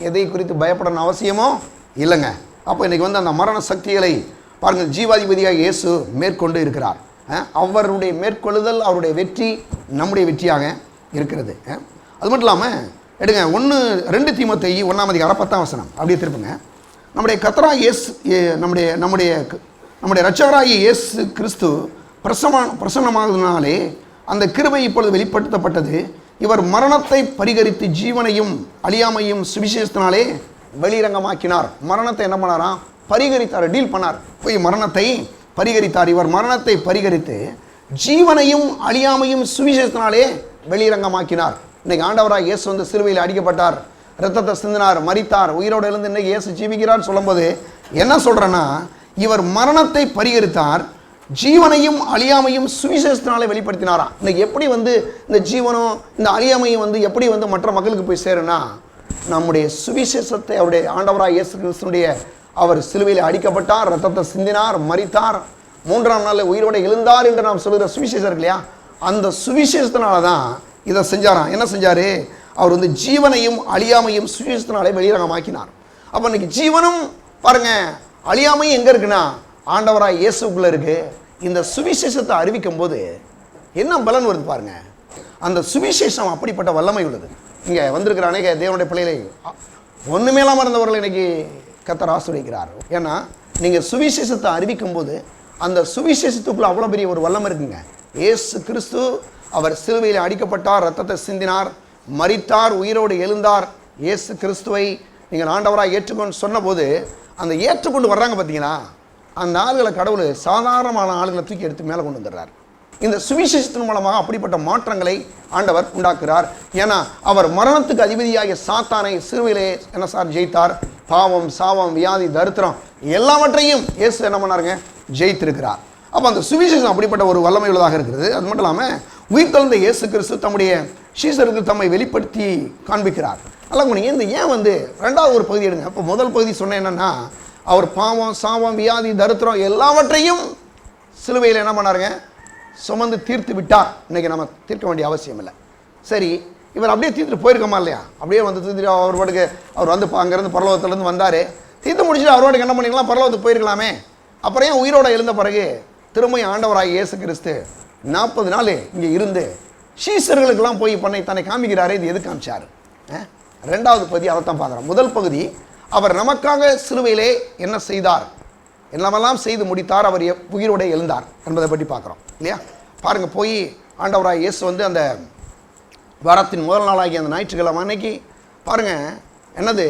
எதை குறித்து பயப்படணும் அவசியமோ இல்லைங்க. அப்போ இன்றைக்கி வந்து அந்த மரண சக்திகளை பாருங்கள் ஜீவாதிபதியாக இயேசு மேற்கொண்டு இருக்கிறார். அவருடைய மேற்கொள்ளுதல், அவருடைய வெற்றி நம்முடைய வெற்றியாக இருக்கிறது. அது மட்டும் இல்லாமல் எடுங்க 2 தீமோத்தேயு 1:10 அப்படியே திருப்புங்க. நம்முடைய கர்த்தராகிய இயேசு, நம்முடைய இரட்சகராகிய இயேசு கிறிஸ்து பிரசன்னமானதினாலே அந்த கிருபை இப்பொழுது வெளிப்படுத்தப்பட்டது. இவர் மரணத்தை பரிகரித்து ஜீவனையும் அழியாமையும் சுவிசேஷத்தினாலே வெளிரங்கமாக்கினார். மரணத்தை என்ன பண்ணாராம்? பரிகரித்தார், டீல் பண்ணார். போய் மரணத்தை பரிகரித்தார். இவர் மரணத்தை பரிகரித்து ஜீவனையும் அழியாமையும் சுவிசேஷத்தினாலே வெளிரங்கமாக்கினார். இன்னைக்கு ஆண்டவராக இயேசு வந்து சிலுவையில் அடிக்கப்பட்டார், இரத்தத்தை சிந்தினார், மரித்தார், உயிரோடு எழுந்து இன்னைக்கு இயேசு ஜீவிக்கிறார் சொல்லும்போது என்ன சொல்கிறேன்னா, இவர் மரணத்தை பரிகரித்தார், ஜீவனையும் அழியாமையும் சுவிசேஷத்தினாலே வெளிப்படுத்தினாராம். இன்னைக்கு எப்படி வந்து இந்த ஜீவனும் இந்த அழியாமையும் வந்து எப்படி வந்து மற்ற மக்களுக்கு போய் சேருன்னா, நம்முடைய சுவிசேஷத்தை அவருடைய ஆண்டவராக இயேசு கிறிஸ்துனுடைய அவர் சிலுவையில் அடிக்கப்பட்டார், இரத்தத்தை சிந்தினார், மரித்தார், 3ஆம் நாளில் உயிரோடு எழுந்தார் என்று நாம் சொல்கிற சுவிசேஷம் இருக்கு இல்லையா, அந்த சுவிசேஷத்தினால தான் இதை செஞ்சாராம். என்ன செஞ்சார்? அவர் வந்து ஜீவனையும் அழியாமையும் சுவிசேஷத்தினாலே வெளிரங்கமாக்கினார். அப்போ இன்னைக்கு ஜீவனும் பாருங்க, அழியாமையும் எங்கே இருக்குன்னா ஆண்டவராக இயேசுக்குள்ளே இருக்குது. இந்த சுவிசேஷத்தை அறிவிக்கும் போது என்ன பலன் வருது பாருங்க. அந்த சுவிசேஷம் அப்படிப்பட்ட வல்லமை உள்ளது. இங்கே வந்திருக்கிற அநேக தேவனுடைய பிள்ளைகளை ஒன்றுமே இல்லாமல் இருந்தவர்களை இன்னைக்கு கர்த்தர் ஆசீர்வதிக்கிறார். ஏன்னா நீங்கள் சுவிசேஷத்தை அறிவிக்கும் போது அந்த சுவிசேஷத்துக்குள்ள அவ்வளோ பெரிய ஒரு வல்லமை இருக்குங்க. இயேசு கிறிஸ்து அவர் சிலுவையில் அடிக்கப்பட்டார், இரத்தத்தை சிந்தினார், மரித்தார், உயிரோடு எழுந்தார். இயேசு கிறிஸ்துவை நீங்கள் ஆண்டவராக ஏற்றுக்கொண்டு சொன்னபோது அந்த ஏற்றுக்கொண்டு வர்றாங்க பார்த்தீங்களா, அந்த ஆளுகளை கடவுள் சாதாரணமான ஆளுகளை தூக்கி எடுத்து மேலே கொண்டு வந்துடுறார். இந்த சுவிசேஷத்தின் மூலமாக அப்படிப்பட்ட மாற்றங்களை ஆண்டவர் உண்டாக்குறார். ஏன்னா அவர் மரணத்துக்கு அதிபதியாகிய சாத்தானை சிலுவையிலே என்ன சார் ஜெயித்தார். பாவம், சாவம், வியாதி, தரித்திரம் எல்லாவற்றையும் இயேசு என்ன பண்ணாருங்க? ஜெயித்திருக்கிறார். அப்போ அந்த சுவிசேஷம் அப்படிப்பட்ட ஒரு வல்லமை உள்ளதாக இருக்கிறது. அது மட்டும் இல்லாமல் உயிர்த்தெழுந்த இயேசு கிறிஸ்து தம்முடைய சீசருக்கு தம்மை வெளிப்படுத்தி காண்பிக்கிறார். அல்ல இந்த ஏன் வந்து 2வது ஒரு பகுதி எடுங்க. அப்போ முதல் பகுதி சொன்னேன் என்னன்னா, அவர் பாவம், சாவம், வியாதி, தரித்திரம் எல்லாவற்றையும் சிலுவையில் என்ன பண்ணாருங்க? சுமந்து தீர்த்து விட்டார். இன்றைக்கி நம்ம தீர்க்க வேண்டிய அவசியம் இல்லை. சரி, இவர் அப்படியே தீர்த்துட்டு போயிருக்கோமா இல்லையா? அப்படியே வந்து தீர்த்துட்டு அவர் பாட்டுக்கு அவர் வந்து அங்கேருந்து பரலோகத்துலேருந்து வந்தார், தீர்த்து முடிச்சுட்டு அவரோட என்ன பண்ணிக்கலாம்? பரலோகத்துக்கு போயிருக்கலாமே. அப்புறம் ஏன் உயிரோட எழுந்த பிறகு திரும்ப ஆண்டவராக இயேசு கிறிஸ்து 40 நாள் இங்கே இருந்து சீசர்களுக்கெல்லாம் போய் பண்ணை தன்னை காமிக்கிறாரு. இது எது காமிச்சார்? 2வது பகுதி அதைத்தான் பார்க்குறோம். முதல் பகுதி அவர் நமக்காக சிலுவையிலே என்ன செய்தார், என்னவெல்லாம் செய்து முடித்தார், அவர் உயிரோட எழுந்தார் என்பதை பற்றி பார்க்குறோம் இல்லையா? பாருங்கள், போய் ஆண்டவராக இயேசு வந்து அந்த வாரத்தின் முதல் நாளாகிய அந்த ஞாயிற்றுக்கிழமை அன்னைக்கு பாருங்கள் என்னது,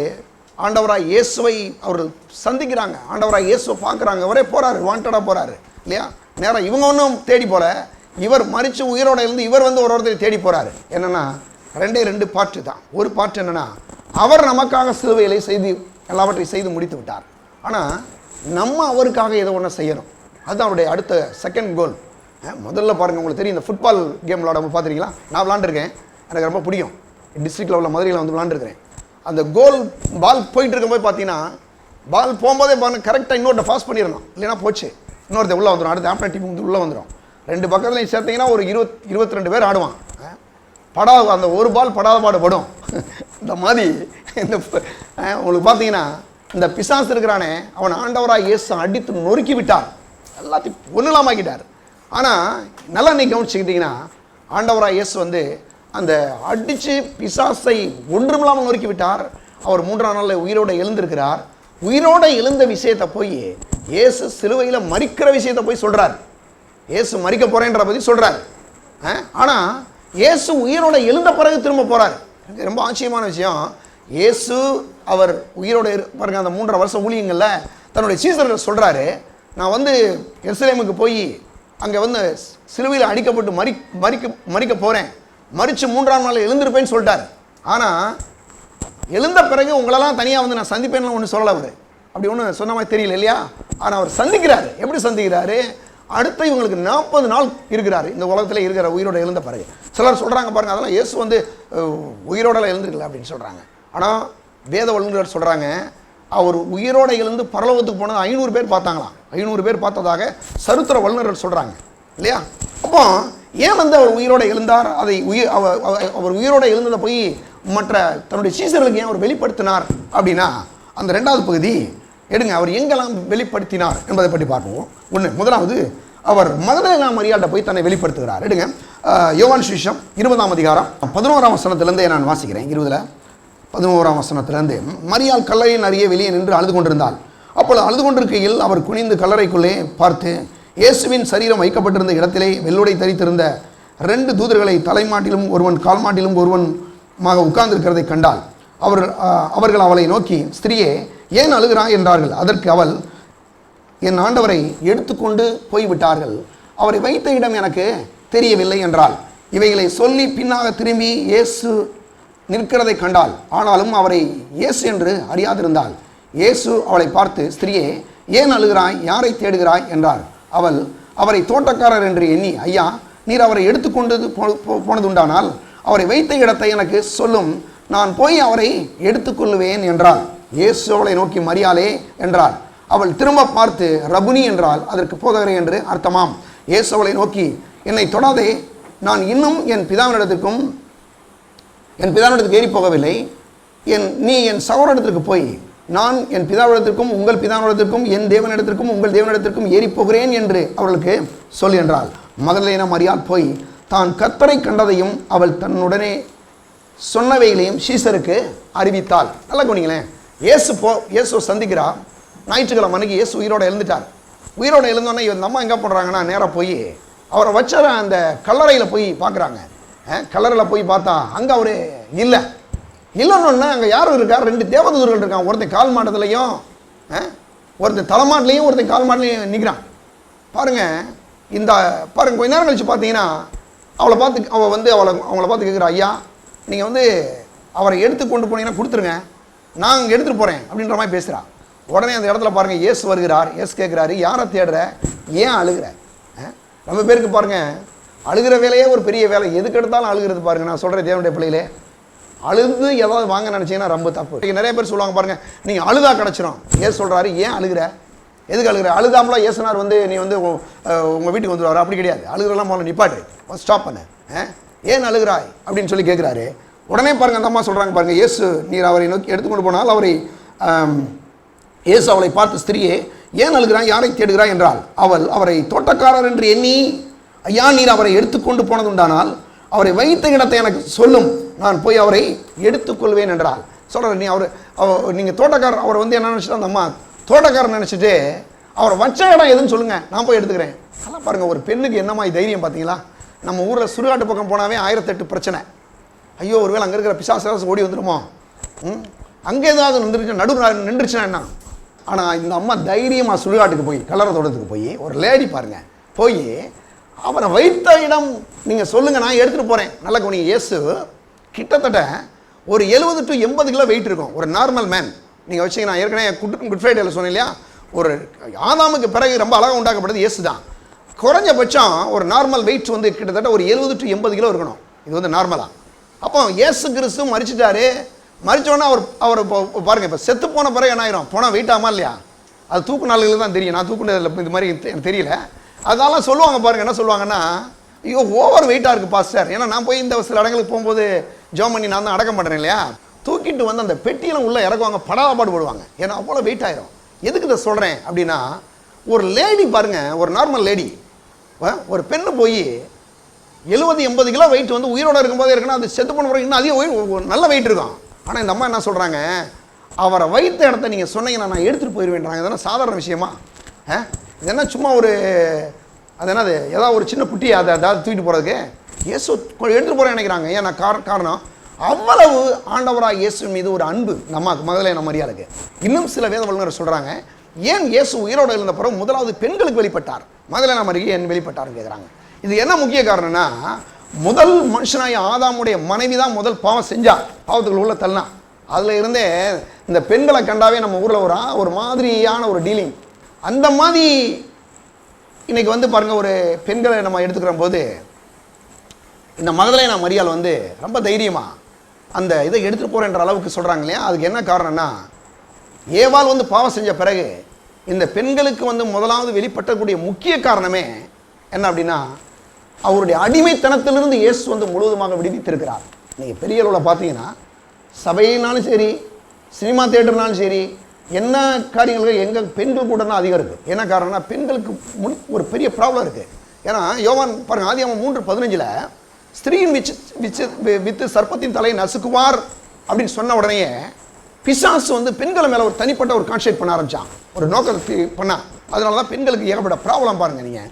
ஆண்டவராக இயேசுவை அவர் சந்திக்கிறாங்க, ஆண்டவராக இயேசுவை பார்க்குறாங்க. அவரே போகிறாரு, வாண்டடாக போகிறாரு இல்லையா? நேரம் இவங்க ஒன்றும் தேடி போல, இவர் மறித்து உயிரோட இருந்து இவர் வந்து ஒருத்தர் தேடி போகிறாரு. என்னென்னா 2 பாட்டு தான். ஒரு பாட்டு என்னென்னா, அவர் நமக்காக சிலுவையிலே செய்து எல்லாவற்றையும் செய்து முடித்து விட்டார். ஆனால் நம்ம அவருக்காக ஏதோ ஒன்று செய்யணும். அதுதான் அவருடைய அடுத்த செகண்ட் கோல். முதல்ல பாருங்கள், உங்களுக்கு தெரியும், இந்த ஃபுட்பால் கேம் விளாட பார்த்துருக்கீங்களா? நான் விளாண்டுருக்கேன், எனக்கு ரொம்ப பிடிக்கும். டிஸ்ட்ரிக்ட் லெவலில் மதுரையில் வந்து விளாண்டுருக்கிறேன். அந்த கோல் பால் போயிட்டு இருக்கும்போது பார்த்தீங்கன்னா, பால் போகும்போதே பாருங்கள் கரெக்டாக இன்னொருத்த பாஸ் பண்ணிடணும், இல்லைன்னா போச்சு, இன்னொருத்த உள்ளே வந்துடும், அடுத்த ஆப்டர் டீம் வந்து உள்ளே வந்துடும். 2 பக்கத்துலையும் சேர்த்திங்கன்னா ஒரு 22 பேர் ஆடுவான். படாத அந்த ஒரு பால் படாத பாடுபடும். இந்த மாதிரி இந்த உங்களுக்கு பார்த்தீங்கன்னா இந்த பிசாசு இருக்கிறானே, அவன் ஆண்டவராக இயேசு அடித்து நொறுக்கி விட்டார், எல்லாத்தையும் ஒன்றுலாமாக்கிட்டார். ஆனால் நல்லா நீ கவனிச்சுக்கிட்டிங்கன்னா, ஆண்டவராக இயேசு வந்து அந்த அடித்து பிசாசை ஒன்றுமில்லாமல் நொறுக்கி விட்டார். அவர் 3ஆம் நாளில் உயிரோடு எழுந்திருக்கிறார். உயிரோடு எழுந்த விஷயத்தை போய் இயேசு சிலுவையில் மரிக்கிற விஷயத்தை போய் சொல்கிறார். இயேசு மரிக்க போகிறேன்ற பற்றி சொல்கிறார். ஆனால் இயேசு உயிரோட எழுந்த பிறகு திரும்ப போகிறார். ரொம்ப ஆச்சரியமான விஷயம். இயேசு அவர் உயிரோட பாருங்க, அந்த 3.5 வருஷம் ஊழியங்களில் தன்னுடைய சீசர்கள் சொல்கிறாரு, நான் வந்து எருசலேமுக்கு போய் அங்கே வந்து சிலுவையில் அடிக்கப்பட்டு மரிக்க போகிறேன், மரித்து 3ஆம் நாள் எழுந்திருப்பேன்னு சொல்லிட்டார். ஆனால் எழுந்த பிறகு உங்களெல்லாம் தனியாக வந்து நான் சந்திப்பேன்னு ஒன்று சொல்லலை அவர். அப்படி ஒன்று சொன்ன மாதிரி தெரியல இல்லையா? ஆனால் அவர் சந்திக்கிறாரு. எப்படி சந்திக்கிறாரு? அடுத்து இவங்களுக்கு 40 நாள் இருக்கிறாரு இந்த உலகத்தில் இருக்கிற உயிரோட எழுந்த பிறகு. சிலர் சொல்கிறாங்க பாருங்கள், அதெல்லாம் இயேசு வந்து உயிரோட எழுந்திருக்கல அப்படின்னு சொல்கிறாங்க. ஆனால் வேத வல்லுநர் சொல்கிறாங்க, அவர் உயிரோட எழுந்து பரலோகத்துக்கு போனது 500 பேர் பார்த்தாங்களாம். 500 பேர் பார்த்ததாக சரித்திர வல்லுநர்கள் சொல்கிறாங்க இல்லையா? அப்போ ஏன் வந்து அவர் உயிரோட எழுந்தார்? அதை அவர் உயிரோட எழுந்ததை போய் மற்ற தன்னுடைய சீசர்களுக்கு ஏன் அவர் வெளிப்படுத்தினார் அப்படின்னா, அந்த 2வது பகுதி எடுங்க. அவர் எங்கெல்லாம் வெளிப்படுத்தினார் என்பதை பற்றி பார்ப்போம். முதலாவது அவர் மகதலேனா மரியாள்கிட்ட போய் தன்னை வெளிப்படுத்துகிறார். எடுங்க, யோவான் சுவிசேஷம் 20ஆம் அதிகாரம் 11ஆம் வசனத்திலிருந்தே நான் வாசிக்கிறேன். 20:11ஆம் வசனத்திலிருந்து, மரியாள் கல்லறையின் அருகே வெளியே நின்று அழுது கொண்டிருந்தாள். அப்பொழுது அழுது கொண்டிருக்கையில் அவர் குனிந்து கல்லறைக்குள்ளே பார்த்து, இயேசுவின் சரீரம் வைக்கப்பட்டிருந்த இடத்திலே வெள்ளுடை தரித்திருந்த 2 தூதர்களை தலைமாட்டிலும் ஒருவன் கால்மாட்டிலும் ஒருவன்மாக உட்கார்ந்திருக்கிறதை கண்டாள். அவர்கள் அவளை நோக்கி, ஸ்திரியே, ஏன் அழுகிறாய் என்றார்கள். அதற்கு அவள், என் ஆண்டவரை எடுத்துக்கொண்டு போய்விட்டார்கள், அவரை வைத்த இடம் எனக்கு தெரியவில்லை என்றாள். இவைகளை சொல்லி பின்னாக திரும்பி இயேசு நிற்கிறதை கண்டாள். ஆனாலும் அவரை இயேசு என்று அறியாதிருந்தாள். இயேசு அவளை பார்த்து, ஸ்திரியே, ஏன் அழுகிறாய்? யாரை தேடுகிறாய் என்றார். அவள் அவரை தோட்டக்காரர் என்று எண்ணி, ஐயா, நீர் அவரை எடுத்துக்கொண்டு போனதுண்டானால் அவரை வைத்த இடத்தை எனக்கு சொல்லும், நான் போய் அவரை எடுத்துக்கொள்ளுவேன் என்றாள். இயேசு அவளை நோக்கி, மரியாளே என்றாள். அவள் திரும்ப பார்த்து, ரபுனி என்றாள். அதற்கு போதகரே என்று அர்த்தமாம். இயேசு அவளை நோக்கி, என்னை தொடாதே, நான் இன்னும் என் பிதாவினிடத்துக்கு ஏறி போகவில்லை. நீ என் சகோதரத்திற்கு போய், நான் என் பிதாவிடத்திற்கும் உங்கள் பிதாவிடத்திற்கும் என் தேவனிடத்திற்கும் உங்கள் தேவனிடத்திற்கும் ஏறி போகிறேன் என்று அவர்களுக்கு சொல் என்றாள். மகதலேனா மரியாள் போய் தான் கர்த்தரை கண்டதையும் அவள் தன்னுடனே சொன்னவைகளையும் சீசருக்கு அறிவித்தாள். நல்லா கவனிங்களேன். இயேசு சந்திக்கிறா. ஞாயிற்றுக்கிழமை அன்னைக்கு இயேசு உயிரோட எழுந்துட்டார். உயிரோட எழுந்தோன்னே இந்த அம்மா எங்கே பண்ணுறாங்கன்னா, நேராக போய் அவரை வச்ச அந்த கல்லறையில் போய் பார்க்குறாங்க. கல்லறையில் போய் பார்த்தா அங்கே அவர் இல்லைன்னு அங்கே யாரும் இருக்கார்? 2 தேவதூதர்கள் இருக்காங்க. ஒருத்தன் கால் மாட்டத்துலையும் ஒருத்தன் தலைமாட்டிலையும் ஒருத்தன் கால் மாட்டிலையும் நிற்கிறான். பாருங்க கொஞ்ச நேரம் கழிச்சு பார்த்தீங்கன்னா அவளை பார்த்து கேட்குறா, ஐயா, நீங்கள் வந்து அவரை எடுத்து கொண்டு போனீங்கன்னா கொடுத்துருங்க, நான் எடுத்துகிட்டு போகிறேன் அப்படின்ற மாதிரி பேசுகிறா. உடனே அந்த இடத்துல பாருங்கள் இயேசு வருகிறார். இயேசு கேட்குறாரு, யாரை தேடுற? ஏன் அழுகிற? நம்ம பேருக்கு பாருங்கள், அழுகிற வேலையே ஒரு பெரிய வேலை. எதுக்கு எடுத்தாலும் அழுகிறது பாருங்கள். நான் சொல்கிறேன், தேவனுடைய பிள்ளையிலே, அழுது ஏதாவது வாங்க நினச்சிங்கன்னா ரொம்ப தப்பு. நிறைய பேர் சொல்லுவாங்க பாருங்கள், நீங்கள் அழுதா கிடச்சிரும். ஏசு சொல்கிறாரு, ஏன் அழுகிற? எதுக்கு அழுகிற? அழுதாமலாம் இயேசுனார் வந்து நீ வந்து உங்கள் வீட்டுக்கு வந்துடுவார். அப்படி கிடையாது. அழுகிறலாம் முதல்ல நிப்பாட்டு, ஸ்டாப் பண்ண. ஏன் அழுகிறாய் அப்படின்னு சொல்லி கேட்குறாரு. உடனே பாருங்கள், அந்த அம்மா சொல்கிறாங்க பாருங்கள், இயேசு நீர் அவரை நோக்கி எடுத்துக்கொண்டு போனால் இயேசு அவளை பார்த்து, ஸ்திரியே, ஏன் அழுகிறாய்? யாரை தேடுகிறாய் என்றாள். அவள் அவரை தோட்டக்காரர் என்று எண்ணி, ஐயா, நீர் அவரை எடுத்துக்கொண்டு போனதுண்டானால் அவரை வைத்த இடத்தை எனக்கு சொல்லும், நான் போய் அவரை எடுத்துக்கொள்வேன் என்றாள். சொல்கிறேன், நீங்கள் தோட்டக்காரர், அவரை வந்து என்ன நினச்சிட்டா, அந்த அம்மா தோட்டக்காரர் நினச்சிட்டு அவரை வச்ச இடம் எதுன்னு சொல்லுங்கள், நான் போய் எடுத்துக்கிறேன். அதெல்லாம் பாருங்கள், ஒரு பெண்ணுக்கு என்ன மாதிரி தைரியம் பார்த்தீங்களா? நம்ம ஊரில் சுடுகாட்டு பக்கம் போனாவே 1008 பிரச்சனை. ஐயோ, ஒருவேளை அங்கே இருக்கிற பிசாசு ஓடி வந்துடுமோ, அங்கே ஏதாவது நின்றுச்சுன்னா என்ன? ஆனால் இந்த அம்மா தைரியமாக சுடுகாட்டுக்கு போய், கல்லறை தோட்டத்துக்கு போய், ஒரு லேடி பாருங்கள், போய் அவரை வைத்த இடம் நீங்கள் சொல்லுங்கள், நான் எடுத்துகிட்டு போகிறேன். நல்ல கவனிங்க, இயேசு கிட்டத்தட்ட ஒரு 70 to 80 கிலோ வெயிட் இருக்கும் ஒரு நார்மல் மேன். நீங்கள் வச்சிங்கன்னா, ஏற்கனவே குட் ஃப்ரைடேல சொன்னேன் இல்லையா, ஒரு ஆதாமுக்கு பிறகு ரொம்ப அழகாக உண்டாக்கப்பட்டது இயேசு தான். குறைஞ்சபட்சம் ஒரு நார்மல் வெயிட் வந்து கிட்டத்தட்ட ஒரு 70 to 80 கிலோ இருக்கணும். இது வந்து நார்மலாக. அப்போ இயேசு கிறிஸ்து மறிச்சிட்டாரு. மறிச்சோன்னா அவர் பாருங்கள், இப்போ செத்து போன பிறகு என்ன ஆயிரும்? போனால் வெயிட் ஆகுமா இல்லையா? அது தூக்கு நாளுகள் தான் தெரியும். நான் தூக்குனதில் இது மாதிரி எனக்கு தெரியல. அதனால சொல்லுவாங்க பாருங்கள், என்ன சொல்லுவாங்கன்னா, ஐயோ ஓவர் வெயிட்டாக இருக்குது பாஸ்டர். ஏன்னா நான் போய் இந்த சில இடங்களுக்கு போகும்போது ஜோம் பண்ணி நான் தான் அடக்கம் பண்ணுறேன் இல்லையா, தூக்கிட்டு வந்து அந்த பெட்டியெல்லாம் உள்ளே இறக்குவாங்க, படாபாடு போடுவாங்க. ஏன்னா அவ்வளோ வெயிட் ஆயிரும். எதுக்கு இதை சொல்கிறேன் அப்படின்னா, ஒரு லேடி பாருங்கள், ஒரு நார்மல் லேடி, ஒரு பெண்ணு போய் 70-80 கிலோ வெயிட் வந்து உயிரோடு இருக்கும்போதே இருக்குன்னா, அது செத்து போன பிறகு இன்னும் அதிகம் நல்ல வெயிட் இருக்கும். ஆனால் இந்த அம்மா என்ன சொல்கிறாங்க, அவரை வைத்த இடத்த நீங்கள் சொன்னீங்கன்னா நான் எடுத்துகிட்டு போயிடுவேன்றாங்க. இதெல்லாம் சாதாரண விஷயமா? இது என்ன சும்மா ஒரு அது என்னது ஏதாவது ஒரு சின்ன குட்டியை அதை ஏதாவது தூக்கிட்டு போகிறதுக்கு? இயேசு எடுத்துகிட்டு போகிறேன்னு நினைக்கிறாங்க. ஏன்னா காரணம் அவ்வளவு ஆண்டவராக இயேசுவின் மீது ஒரு அன்பு நமக்கு மகதலேனா மரியாளுக்கு. இன்னும் சில வேத வல்லுநர் சொல்கிறாங்க, ஏன் இயேசு உயிரோடு இருந்த பிறகு முதலாவது பெண்களுக்கு வெளிப்பட்டார், மகதலேனா மரியாதை ஏன் வெளிப்பட்டார்னு கேட்குறாங்க. இது என்ன முக்கிய காரணம்னா, முதல் மனுஷனாய ஆதாமுடைய மனைவி தான் முதல் பாவம் செஞ்சா, பாவத்துக்குள்ள உள்ள தள்ளனா. அதில் இருந்தே இந்த பெண்களை கண்டாவே நம்ம ஊரில் ஒரு மாதிரியான ஒரு டீலிங். அந்த மாதிரி இன்னைக்கு வந்து பாருங்கள், ஒரு பெண்களை நம்ம எடுத்துக்கிற போது இந்த மகதலேனா மரியாள் வந்து ரொம்ப தைரியமாக அந்த இதை எடுத்துகிட்டு போகிறேன்ற அளவுக்கு சொல்கிறாங்க இல்லையா. அதுக்கு என்ன காரணம்னா, ஏவாள் வந்து பாவம் செஞ்ச பிறகு இந்த பெண்களுக்கு வந்து முதலாவது வெளிப்பட்டக்கூடிய முக்கிய காரணமே என்ன அப்படின்னா, அவருடைய அடிமைத்தனத்திலிருந்து இயேசு வந்து முழுவதுமாக விடுவித்திருக்கிறார். நீங்கள் பெரிய அளவில் பார்த்தீங்கன்னா சபையினாலும் சரி, சினிமா தியேட்டர்னாலும் சரி, என்ன காரியங்கள் எங்கள் பெண்கள் கூட தான் அதிகம் இருக்குது. என்ன காரணம்னா, பெண்களுக்கு ஒரு பெரிய ப்ராப்ளம் இருக்குது. ஏன்னா யோவான் பாருங்கள், ஆதியாகமம் 3:15 ஸ்திரீயின் வித்து சர்ப்பத்தின் தலையை நசுக்குவார் அப்படின்னு சொன்ன உடனேயே பிசாசு வந்து பெண்களை மேலே ஒரு தனிப்பட்ட ஒரு கான்சென்ட்ரேட் பண்ண ஆரம்பித்தான், ஒரு நோக்கத்தை பண்ண. அதனால தான் பெண்களுக்கு ஏகப்பட்ட ப்ராப்ளம் பாருங்கள். நீங்கள்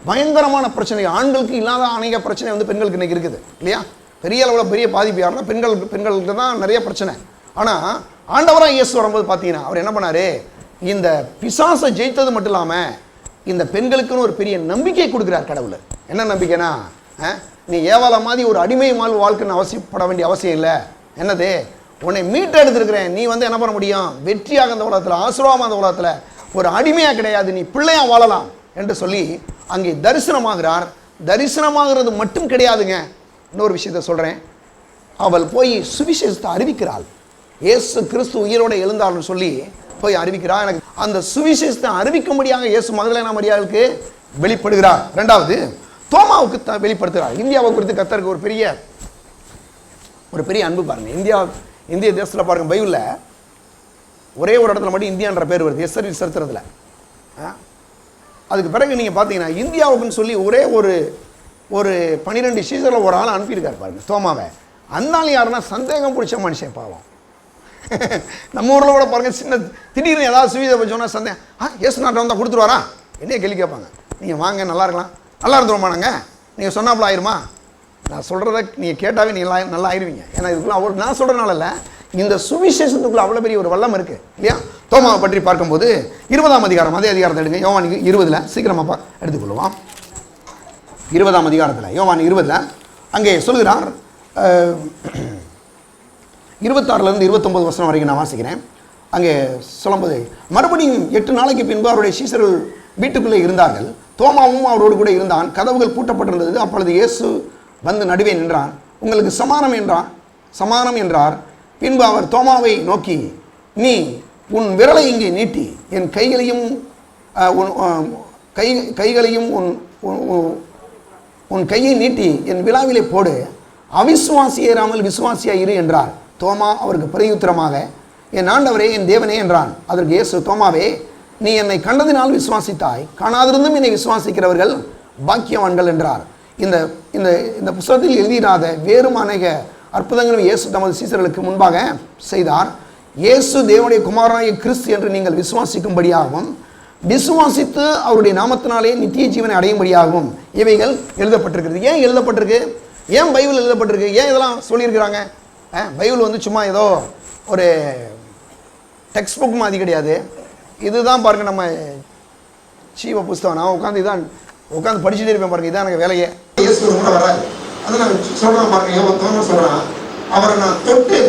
பயங்கரமான பிரச்சனை, ஆண்களுக்கு இல்லாத அநேக பிரச்சனை வந்து பெண்களுக்கு இன்றைக்கி இருக்குது இல்லையா. பெரிய அளவில் பெரிய பாதிப்பு யாருன்னா பெண்களுக்கு தான் நிறைய பிரச்சனை. ஆனால் ஆண்டவராக இயேசு வரும்போது பார்த்தீங்கன்னா அவர் என்ன பண்ணார், இந்த பிசாசை ஜெயித்தது மட்டும் இல்லாமல் இந்த பெண்களுக்குன்னு ஒரு பெரிய நம்பிக்கை கொடுக்குறார் கடவுள். என்ன நம்பிக்கைனா, நீ ஏவாள மாதிரி ஒரு அடிமை வாழ்க்கைன்னு அவசியப்பட வேண்டிய அவசியம் இல்லை. என்னது, உன்னை மீட்டெடுத்திருக்கிறேன். நீ வந்து என்ன பண்ண முடியும், வெற்றியாக அந்த உலகத்தில், ஆசீர்வாதமாக அந்த உலகத்தில் ஒரு அடிமையாக கிடையாது, நீ பிள்ளையாக வாழலாம் என்று சொல்லி அங்கே தரிசனமாகிறார். தரிசனமாகிறது மட்டும் கிடையாதுங்க, இன்னொரு விஷயத்தை சொல்கிறேன். அவள் போய் சுவிசேஷத்தை அறிவிக்கிறாள். இயேசு கிறிஸ்து உயிரோடு எழுந்தாள்னு சொல்லி போய் அறிவிக்கிறாள். எனக்கு அந்த சுவிசேஷத்தை அறிவிக்கும்படியாக இயேசு மகதலேனா மரியாளுக்கு வெளிப்படுகிறார். ரெண்டாவது, தோமாவுக்கு வெளிப்படுத்துகிறார். இந்தியாவை குறித்து கர்த்தருக்கு ஒரு பெரிய அன்பு பாருங்கள். இந்திய தேசத்தில் பாருங்கள், பைபிளில் ஒரே ஒரு இடத்துல மட்டும் இந்தியான்ற பேர் வருது, எஸ்தர் சரித்திரத்தில். அதுக்கு பிறகு நீங்கள் பார்த்தீங்கன்னா இந்தியாவுக்குன்னு சொல்லி ஒரே ஒரு 12 சீசனில் ஒரு ஆள் அனுப்பியிருக்கார் பாருங்கள், தோமாவை. அந்த ஆள் யாருன்னா சந்தேகம் பிடிச்ச மனுஷன் பாவம். நம்ம ஊரில் கூட பாருங்கள், சின்ன திடீர்னு ஏதாவது சுவிதை வச்சோன்னா சந்தேகம், ஏசு நாட்டை வந்தால் கொடுத்துருவாரா என்னையே கேள்வி கேட்பாங்க. நீங்கள் வாங்க, நல்லா இருக்கலாம், நல்லா இருந்துருவோமா, நாங்கள் நீங்கள் சொன்னாப்புல ஆயிருமா, நான் சொல்கிறத நீங்கள் கேட்டாவே நீங்கள் நல்லா ஆயிடுவீங்க. ஏன்னா இதுக்குள்ள அவர் நான் சொல்கிறனால இல்லை, இந்த சுவிசேஷத்துக்குள்ள அவ்வளோ பெரிய ஒரு வல்லம் இருக்குது இல்லையா. தோமாவை பற்றி பார்க்கும்போது 20ஆம் அதிகாரம், அதே அதிகாரத்தை எடுங்க, யோவான் 20 சீக்கிரமாக எடுத்துக்கொள்ளுவான். 20ஆம் அதிகாரத்தில் யோவான் 20 அங்கே சொல்கிறார், 26 29 வசனம் வரைக்கும் நான் வாசிக்கிறேன். அங்கே சொல்லும்போது, மறுபடியும் 8 நாளைக்கு பின்பு அவருடைய சீசர்கள் வீட்டுக்குள்ளே இருந்தார்கள். தோமாவும் அவரோடு கூட இருந்தான். கதவுகள் பூட்டப்பட்டிருந்தது. அப்பொழுது இயேசு வந்து நடுவே நின்றான். உங்களுக்கு சமானம் என்றார். பின்பு அவர் தோமாவை நோக்கி, நீ உன் விரலை இங்கே நீட்டி என் கைகளையும் உன் கையை நீட்டி என் விழாவிலே போடு, அவிசுவாசியேறாமல் விசுவாசியாக இரு என்றார். தோமா அவருக்கு பிரதியுத்தரமாக, என் ஆண்டவரே, என் தேவனே என்றான். அதற்கு இயேசு, தோமாவே, நீ என்னை கண்டதினால் விசுவாசித்தாய், காணாதிருந்தும் என்னை விசுவாசிக்கிறவர்கள் பாக்கியவான்கள் என்றார். இந்த புத்தகத்தில் எழுதிடாத வேறு அநேக அற்புதங்களும் இயேசு தமது சீசர்களுக்கு முன்பாக செய்தார். இயேசு தேவனுடைய குமாரனாகிய கிறிஸ்து என்று நீங்கள் விசுவாசிக்கும்படியாகவும் விசுவாசித்து அவருடைய நாமத்தினாலே நித்திய ஜீவனை அடையும்படியாகவும் இவைகள் எழுதப்பட்டிருக்கிறது. ஏன் எழுதப்பட்டிருக்கு, ஏன் பைபிள் எழுதப்பட்டிருக்கு, ஏன் இதெல்லாம் சொல்லியிருக்கிறாங்க. பைபிள் வந்து சும்மா ஏதோ ஒரு டெக்ஸ்ட் புக் மாதிரி கிடையாது. இதுதான் பாருங்க, நம்ம சீவ புஸ்தகம். நான் உட்காந்து படிச்சுட்டே இருப்பேன் பாருங்க, இதான் எனக்கு வேலையே. இயேசு கூட வராது, அதை நான் சொல்கிறேன் பாருங்க. சொல்கிறான், அவரை நான் தொட்டு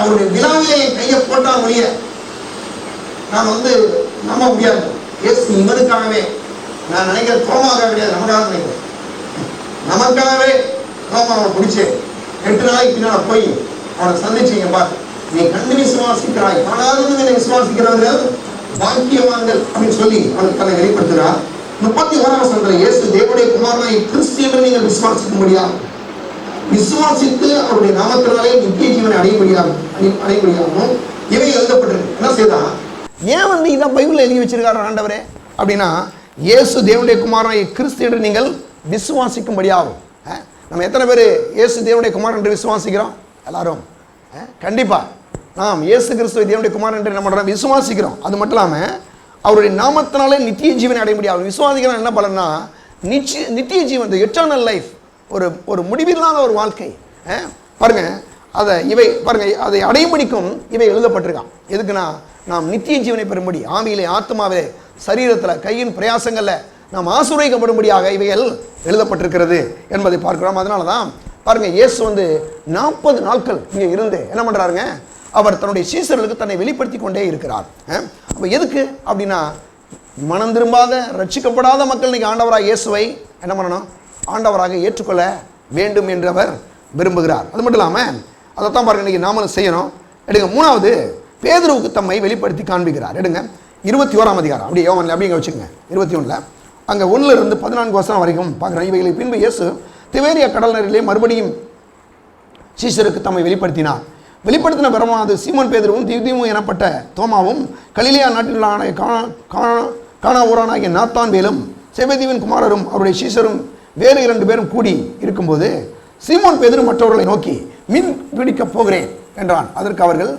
அவருடைய விழாவிலே கையை போட்டா முடிய நான் வந்து நம்ப முடியாது. இயேசு இவனுக்காகவே, நான் நினைக்கிற தோமாவுக்காக கிடையாது, நமக்காக நினைக்கிறேன். நமக்காகவே தோமாவை பிடிச்சி 8 நாளைக்கு பின்னால் போய் அவனை சந்திச்சிங்கப்பா, நீ கண்டு விசுவாசிக்கிறாய், காணாதது என்னை விசுவாசிக்கிறவர்கள் பாக்கியவான்கள் அப்படின்னு சொல்லி அவனுக்கு தன்னை வெளிப்படுத்துகிறார். 31ஆம் வசனத்தில், இயேசு தேவனுடைய குமாரனாகிய கிறிஸ்து என்று நீங்கள் விசுவாசிக்கும்படியாகும், விசுவாசித்து அவருடைய நாமத்தினாலே நித்திய ஜீவனை அடையும்படியாகவும் இவை எழுதப்பட்டிருக்கு. என்ன செய்தான், ஏன் வந்து இதான் பைபிள் எழுதி வச்சிருக்காரு ஆண்டவரே அப்படின்னா, இயேசு தேவனுடைய குமாரனாகிய கிறிஸ்து என்று நீங்கள் விசுவாசிக்கும்படியாகும். நம்ம எத்தனை பேர் இயேசு தேவனுடைய குமாரன் என்று விசுவாசிக்கிறோம்? எல்லாரும் கண்டிப்பாக நாம் இயேசு கிறிஸ்துவை தேவனுடைய குமாரன் என்று என்ன பண்ணுறோம், விசுவாசிக்கிறோம். அது மட்டும் இல்லாமல் அவருடைய நாமத்தினாலே நித்திய ஜீவனை அடைய முடியாது. விசுவாசிக்கிறோம் என்ன பலன்னா, நித்திய ஜீவன், எட்டர்னல் லைஃப், ஒரு முடிவில்லாத ஒரு வாழ்க்கை. பாருங்க, அதை அடையும்படிக்கும் இவை எழுதப்பட்டிருக்கான். எதுக்குன்னா, நாம் நித்திய ஜீவனை பெறும்படி, ஆவியிலே, ஆத்மாவிலே, சரீரத்தில், கையின் பிரயாசங்களில் நாம் ஆசீர்வதிக்கப்படும்படியாக இவைகள் எழுதப்பட்டிருக்கிறது என்பதை பார்க்கிறோம். அதனால தான் பாருங்க, இயேசு வந்து 40 நாட்கள் இங்கே இருந்து என்ன பண்ணுறாருங்க, அவர் தன்னுடைய சீசர்களுக்கு தன்னை வெளிப்படுத்தி கொண்டே இருக்கிறார். அப்போ எதுக்கு அப்படின்னா, மனம் திரும்பாத ரட்சிக்கப்படாத மக்கள் இன்னைக்கு ஆண்டவராக இயேசுவை என்ன பண்ணணும்? ஆண்டவராக ஏற்றுக்கொள்ள வேண்டும் என்று அவர் விரும்புகிறார். அது மட்டும் இல்லாமல் அதைத்தான் பாருங்க இன்னைக்கு நாமளும் செய்யணும். எடுங்க, மூணாவது பேதுருவுக்கு தம்மை வெளிப்படுத்தி காண்பிக்கிறார். எடுங்க 21ஆம் அதிகாரம், அப்படியே யோவான்ல அப்படிங்க வச்சுக்கோங்க. 21 அங்கே 1 to 14 வரைக்கும் பார்க்குறேன். இவைகளை பின்பு இயேசு திபேரியா கடல் நதியிலே மறுபடியும் சீசருக்கு தம்மை வெளிப்படுத்தினார். வெளிப்படுத்தின பிரமானது சீமோன் பேதுருவும் தியுதிமு எனப்பட்ட தோமாவும் கலிலேயா நாட்டிலான கானா ஊரானாகிய நாத்தான்வேலும் செபெதேயுவின் குமாரரும் அவருடைய சீசரும் வேறு 2 பேரும் கூடி இருக்கும்போது சீமோன் பேதுரு மற்றவர்களை நோக்கி, மீன் பிடிக்கப் போகிறேன் என்றான். அதற்கு அவர்கள்,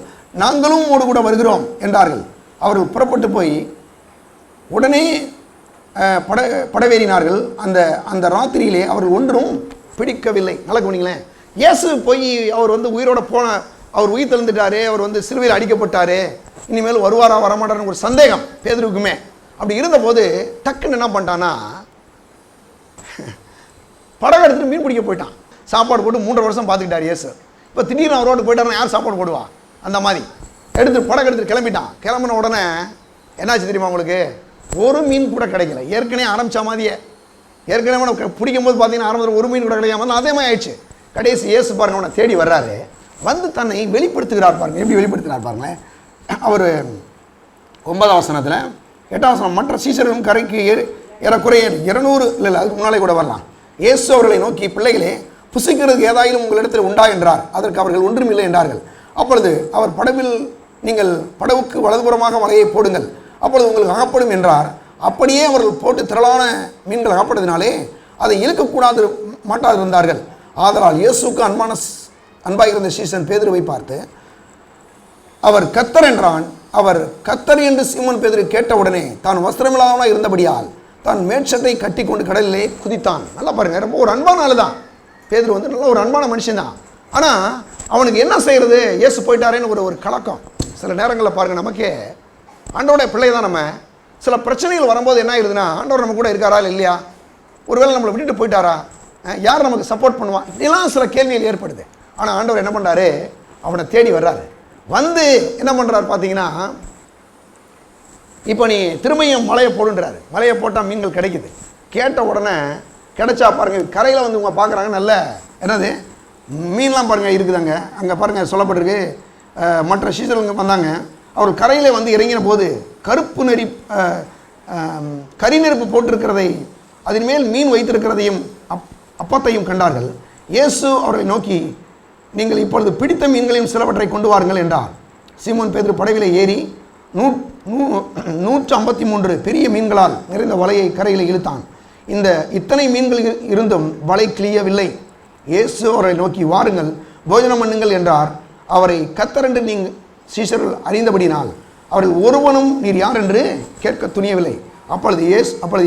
நாங்களும் உம்மோடு கூட வருகிறோம் என்றார்கள். அவர்கள் புறப்பட்டு போய் உடனே படவேறினார்கள். அந்த ராத்திரியிலே அவர்கள் ஒன்றும் பிடிக்கவில்லை. நல்லா கவனிங்களேன். இயேசு போய் அவர் உயிரோட போன, அவர் உயிர் தெழுந்துட்டாரு, அவர் சிலுவையில் அடிக்கப்பட்டாரு, இனிமேல் வருவாரா வரமாட்டாருன்னு ஒரு சந்தேகம் பேதுருவுக்குமே. அப்படி இருந்தபோது டக்குன்னு என்ன பண்ணிட்டான்னா, படகு எடுத்துட்டு மீன் பிடிக்க போயிட்டான். சாப்பாடு போட்டு 3 வருஷம் பார்த்துக்கிட்டார் இயேசு. இப்போ திடீர்னு அவர் ரோடு போயிட்டாருன்னா யார் சாப்பாடு போடுவா? அந்த மாதிரி படகு எடுத்துட்டு கிளம்பிட்டான். கிளம்பின உடனே என்னாச்சு தெரியுமா உங்களுக்கு? ஒரு மீன் கூட கிடைக்கல. ஏற்கனவே ஆரம்பிச்ச மாதிரியே, ஏற்கனவே பிடிக்கும் போது பார்த்தீங்கன்னா ஆரம்பத்தில் ஒரு மீன் கூட கிடைக்காம அதே மாதிரி ஆயிடுச்சு. கடைசி இயேசு பாருங்க உன்னை தேடி வர்றாரு, தன்னை வெளிப்படுத்துகிறார். பாருங்க எப்படி வெளிப்படுத்தினார் பாருங்களேன். அவர் 9ஆம் வசனத்தில் 8ஆம் வசனம், மற்ற சீசர்களும் கரைக்கு ஏறக்குறைய 200 இல்லை அதுக்கு முன்னாலே கூட வரலாம். இயேசு அவர்களை நோக்கி, பிள்ளைகளே, புசிக்கிறதுக்கு ஏதாயிலும் உங்களிடத்தில் உண்டா என்றார். அதற்கு அவர்கள் ஒன்றும் இல்லை என்றார்கள். அப்பொழுது அவர் படவில், நீங்கள் படவுக்கு வலதுபுறமாக வலையை போடுங்கள், அப்பொழுது உங்களுக்கு அகப்படும் என்றார். அப்படியே அவர்கள் போட்டு திரளான மீன்கள் அகப்படுவதனாலே அதை இழுக்கக்கூடாது மாட்டாது இருந்தார்கள். ஆதலால் இயேசுக்கு அன்பாக இருந்த சீசன் பேதுருவை பார்த்து, அவர் கர்த்தர் என்றான். அவர் கர்த்தர் என்று சீமோன் பேதுரு கேட்டவுடனே தான் வஸ்திரமில்லாமல் இருந்தபடியால் தான் மேட்சத்தை கட்டி கொண்டு கடலிலே குதித்தான். நல்லா பாருங்க, ரொம்ப ஒரு அன்பான ஆளு தான் பேதுரு. நல்ல ஒரு அன்பான மனுஷன் தான். ஆனால் அவனுக்கு என்ன செய்யறது? இயேசு போயிட்டாரேன்னு ஒரு கலக்கம். சில நேரங்களில் பாருங்க, நமக்கே ஆண்டவருடைய பிள்ளை தான் நம்ம, சில பிரச்சனைகள் வரும்போது என்ன ஆயிருதுன்னா, ஆண்டவர் நம்ம கூட இருக்காரா இல்லையா, ஒருவேளை நம்மளை விட்டுட்டு போயிட்டாரா, யார் நமக்கு சப்போர்ட் பண்ணுவா, இதெல்லாம் சில கேள்விகள் ஏற்படுது. ஆனால் ஆண்டவர் என்ன பண்ணுறாரு? அவனை தேடி வர்றாரு. என்ன பண்ணுறாரு பார்த்தீங்கன்னா, இப்போ நீ திரும்பியும் மலையை போடுன்றாரு. மலையை போட்டால் மீன்கள் கிடைக்குது. கேட்ட உடனே கிடைச்சா பாருங்கள், கரையில் இவங்க பார்க்குறாங்க, நல்ல என்னது மீன்லாம் பாருங்கள் இருக்குதாங்க. அங்கே பாருங்கள் சொல்லப்பட்டிருக்கு, மற்ற சீசர்களுங்க வந்தாங்க. அவர் கரையில் இறங்கின போது கரி நெருப்பு போட்டிருக்கிறதை, அதன் மேல் மீன் வைத்திருக்கிறதையும் அப்பத்தையும் கண்டார்கள். இயேசு அவரை நோக்கி, நீங்கள் இப்பொழுது பிடித்த மீன்களையும் சிலவற்றை கொண்டு வாருங்கள் என்றார். சீமோன் பேதுரு படவிலே ஏறி 153 பெரிய மீன்களால் நிறைந்த வலையை கரையில் இழுத்தான். இத்தனை மீன்கள் இருந்தும் வலை கிளியவில்லை. இயேசு அவரை நோக்கி, வாருங்கள் போஜனம் பண்ணுங்கள் என்றார். அவரை கர்த்தர் என்று நீங்கள் சீஷர்கள் அறிந்தபடினால் அவர்கள் ஒருவனும் நீர் யார் என்று கேட்க துணியவில்லை. அப்பொழுது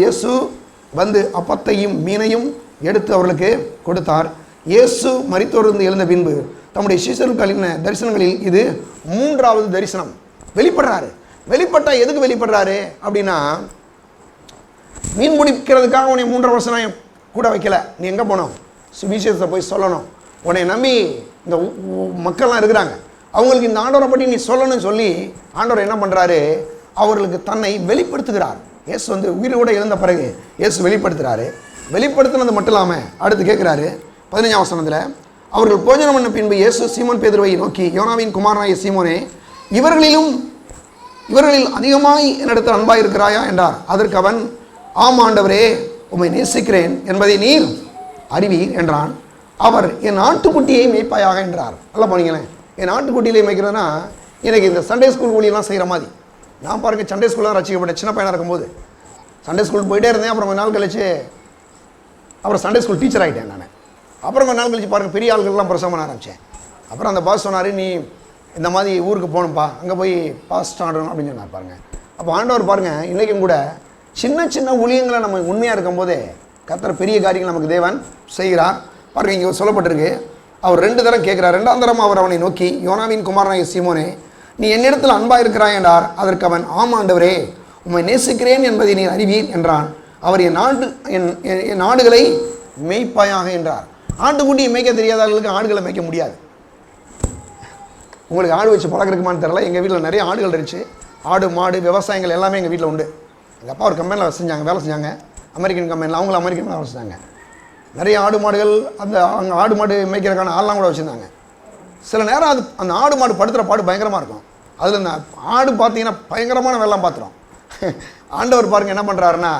இயேசு அப்பத்தையும் மீனையும் எடுத்து அவர்களுக்கு கொடுத்தார். இயேசு மரித்தோரிலிருந்து எழுந்த பின்பு தம்முடைய சீஷர்களுக்கு அளித்த தரிசனங்களில் இது 3வது தரிசனம். வெளிப்படுறாரு. வெளிப்பட்டால் எதுக்கு வெளிப்படுறாரு அப்படின்னா, மீன் பிடிக்கிறதுக்காக உன்னை 3.5 வருஷம் நான் கூட வைக்கல. நீ எங்கே போனோம்? சுவிசேஷத்தை போய் சொல்லணும். உன்னை நம்பி இந்த மக்கள்லாம் இருக்கிறாங்க, அவங்களுக்கு இந்த ஆண்டவரை பற்றி நீ சொல்லணும்னு சொல்லி ஆண்டவர் என்ன பண்ணுறாரு? அவர்களுக்கு தன்னை வெளிப்படுத்துகிறார். இயேசு உயிரோடு எழுந்த பிறகு இயேசு வெளிப்படுத்துகிறாரு. வெளிப்படுத்தினது மட்டும் இல்லாமல் அடுத்து கேட்குறாரு 15ஆம் வசனத்தில், அவர்கள் போஜனம் பண்ண பின்பு இயேசு சீமோன் பேதுருவை நோக்கி, யோனாவின் குமாரனாகிய சீமோனே, இவர்களில் அதிகமாய் என்னிடத்தில் அன்பாய் இருக்கிறாயா என்றார். அதற்கு அவன், ஆம் ஆண்டவரே, உம்மை நேசிக்கிறேன் என்பதை நீர் அறிவீர் என்றான். அவர், என் ஆட்டுக்குட்டியை மேய்ப்பாயாக என்றார். நல்லா போனீங்களேன், என் ஆட்டுக்குட்டியிலே மேய்க்கிறதுனா எனக்கு இந்த சண்டே ஸ்கூல் ஊழியெல்லாம் செய்கிற மாதிரி. நான் பாருங்க சண்டே ஸ்கூலில் ரசிக்கப்பட்டேன். சின்ன பையனாக இருக்கும்போது சண்டே ஸ்கூல் போயிட்டே இருந்தேன். அப்புறம் கொஞ்ச நாள் கழிச்சு அப்புறம் சண்டே ஸ்கூல் டீச்சர் ஆகிட்டேன் நான். அப்புறம் கொஞ்ச நாள் கழிச்சு பாருங்கள், பெரிய ஆள்கள்லாம் பிரசவம் பண்ண ஆரம்பித்தேன். அப்புறம் அந்த பாஸ் சொன்னார், நீ இந்த மாதிரி ஊருக்கு போகணும்ப்பா, அங்கே போய் பாஸ்ட் ஆடணும் அப்படின்னு சொன்னார். பாருங்கள், அப்போ ஆண்டவர் பாருங்கள், இன்றைக்கும் கூட சின்ன சின்ன ஊழியங்களை நம்ம உண்மையாக இருக்கும்போதே கர்த்தர் பெரிய காரியங்கள் நமக்கு தேவன் செய்கிறார். பாருங்கள், இங்கே சொல்லப்பட்டிருக்கு, அவர் 2 தரம் கேட்குறார். 2ஆம் தரம் அவர் அவனை நோக்கி, யோனாவின் குமாரனாகிய சீமோனே, நீ என்னிடத்தில் அன்பாக இருக்கிறாய் என்றார். அதற்கு அவன், ஆம் ஆண்டவரே, உம்மை நேசிக்கிறேன் என்பதை நீ அறிவீர் என்றான். அவர், என் ஆடுகளை மேய்ப்பாயாக என்றார். ஆட்டுக்குட்டியை மேய்க்க தெரியாதவர்களுக்கு ஆடுகளை மேய்க்க முடியாது. உங்களுக்கு ஆடு வச்சு பழக்கிறதுக்குமான்னு தெரியல. எங்கள் வீட்டில் நிறைய ஆடுகள் இருந்துச்சு. ஆடு மாடு விவசாயங்கள் எல்லாமே எங்கள் வீட்டில் உண்டு. எங்கள் அப்பா ஒரு கம்பெனியில் வேலை செஞ்சாங்க. அமெரிக்கன் கம்பெனியில், அவங்களும் அமெரிக்கன் வேலை செஞ்சாங்க. நிறைய ஆடு மாடுகள், அங்கே ஆடு மாடு மேய்க்கிறதுக்கான ஆள்லாம் கூட வச்சுருந்தாங்க. சில நேரம் அந்த ஆடு மாடு படுத்துகிற பாடு பயங்கரமாக இருக்கும். அதில் இந்த ஆடு பார்த்தீங்கன்னா பயங்கரமான வெள்ளம் பார்த்துரும். ஆண்டவர் பாருங்கள் என்ன பண்ணுறாருன்னா,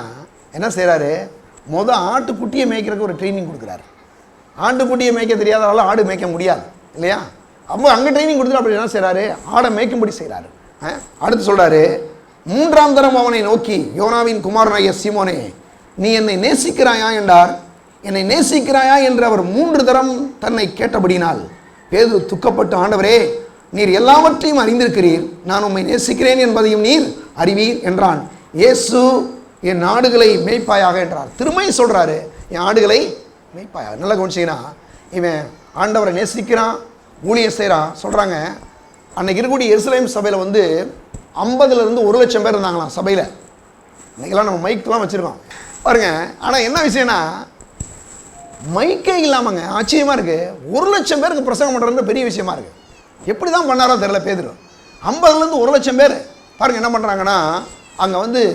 என்ன செய்கிறாரு, ஆட்டுக்குட்டியை மேய்க்கிறதுக்கு ஒரு ட்ரைனிங் கொடுக்குறாரு. ஆட்டுக்குட்டியை மேய்க்க தெரியாதனால ஆடு மேய்க்க முடியாது இல்லையா? அப்போ அங்கே ட்ரைனிங் கொடுத்துட்டு அப்படி என்ன செய்கிறாரு, ஆடை மேய்க்கும்படி செய்கிறாரு. அடுத்து சொல்கிறாரு, 3ஆம் தரம் அவனை நோக்கி, யோனாவின் குமாரனாகிய சீமோனே, நீ என்னை நேசிக்கிறாயா என்றார். என்னை நேசிக்கிறாயா என்று அவர் 3 தரம் தன்னை கேட்டபடினால் பேதுரு துக்கப்பட்டு, ஆண்டவரே, நீர் எல்லாவற்றையும் அறிந்திருக்கிறீர், நான் உம்மை நேசிக்கிறேன் என்பதையும் நீர் அறிவீர் என்றான். இயேசு, என் ஆடுகளை மேய்ப்பாயாக என்றார். திரும்ப சொல்கிறாரு, என் ஆடுகளை மேய்ப்பாயாக. நல்லா கவனிச்சிங்கன்னா, இவன் ஆண்டவரை நேசிக்கிறான், ஊழியம் செய்கிறான். சொல்கிறாங்க, அன்னைக்கு இருக்கக்கூடிய எருசலேம் சபையில் 50லேருந்து 1 லட்சம் பேர் இருந்தாங்களாம் சபையில். இன்றைக்கெல்லாம் நம்ம மைக்கெலாம் வச்சுருக்கோம் பாருங்க. ஆனால் என்ன விஷயம்னா, மைக்கே இல்லாமங்க, ஆச்சரியமாக இருக்குது. 1 லட்சம் பேருக்கு பிரசங்கம் பண்ணுறது பெரிய விஷயமா இருக்குது. எப்படி தான் பண்ணாரோ தெரியல பேதுரு. 50லேருந்து 1 லட்சம் பேர் பாருங்கள் என்ன பண்ணுறாங்கன்னா, அங்கே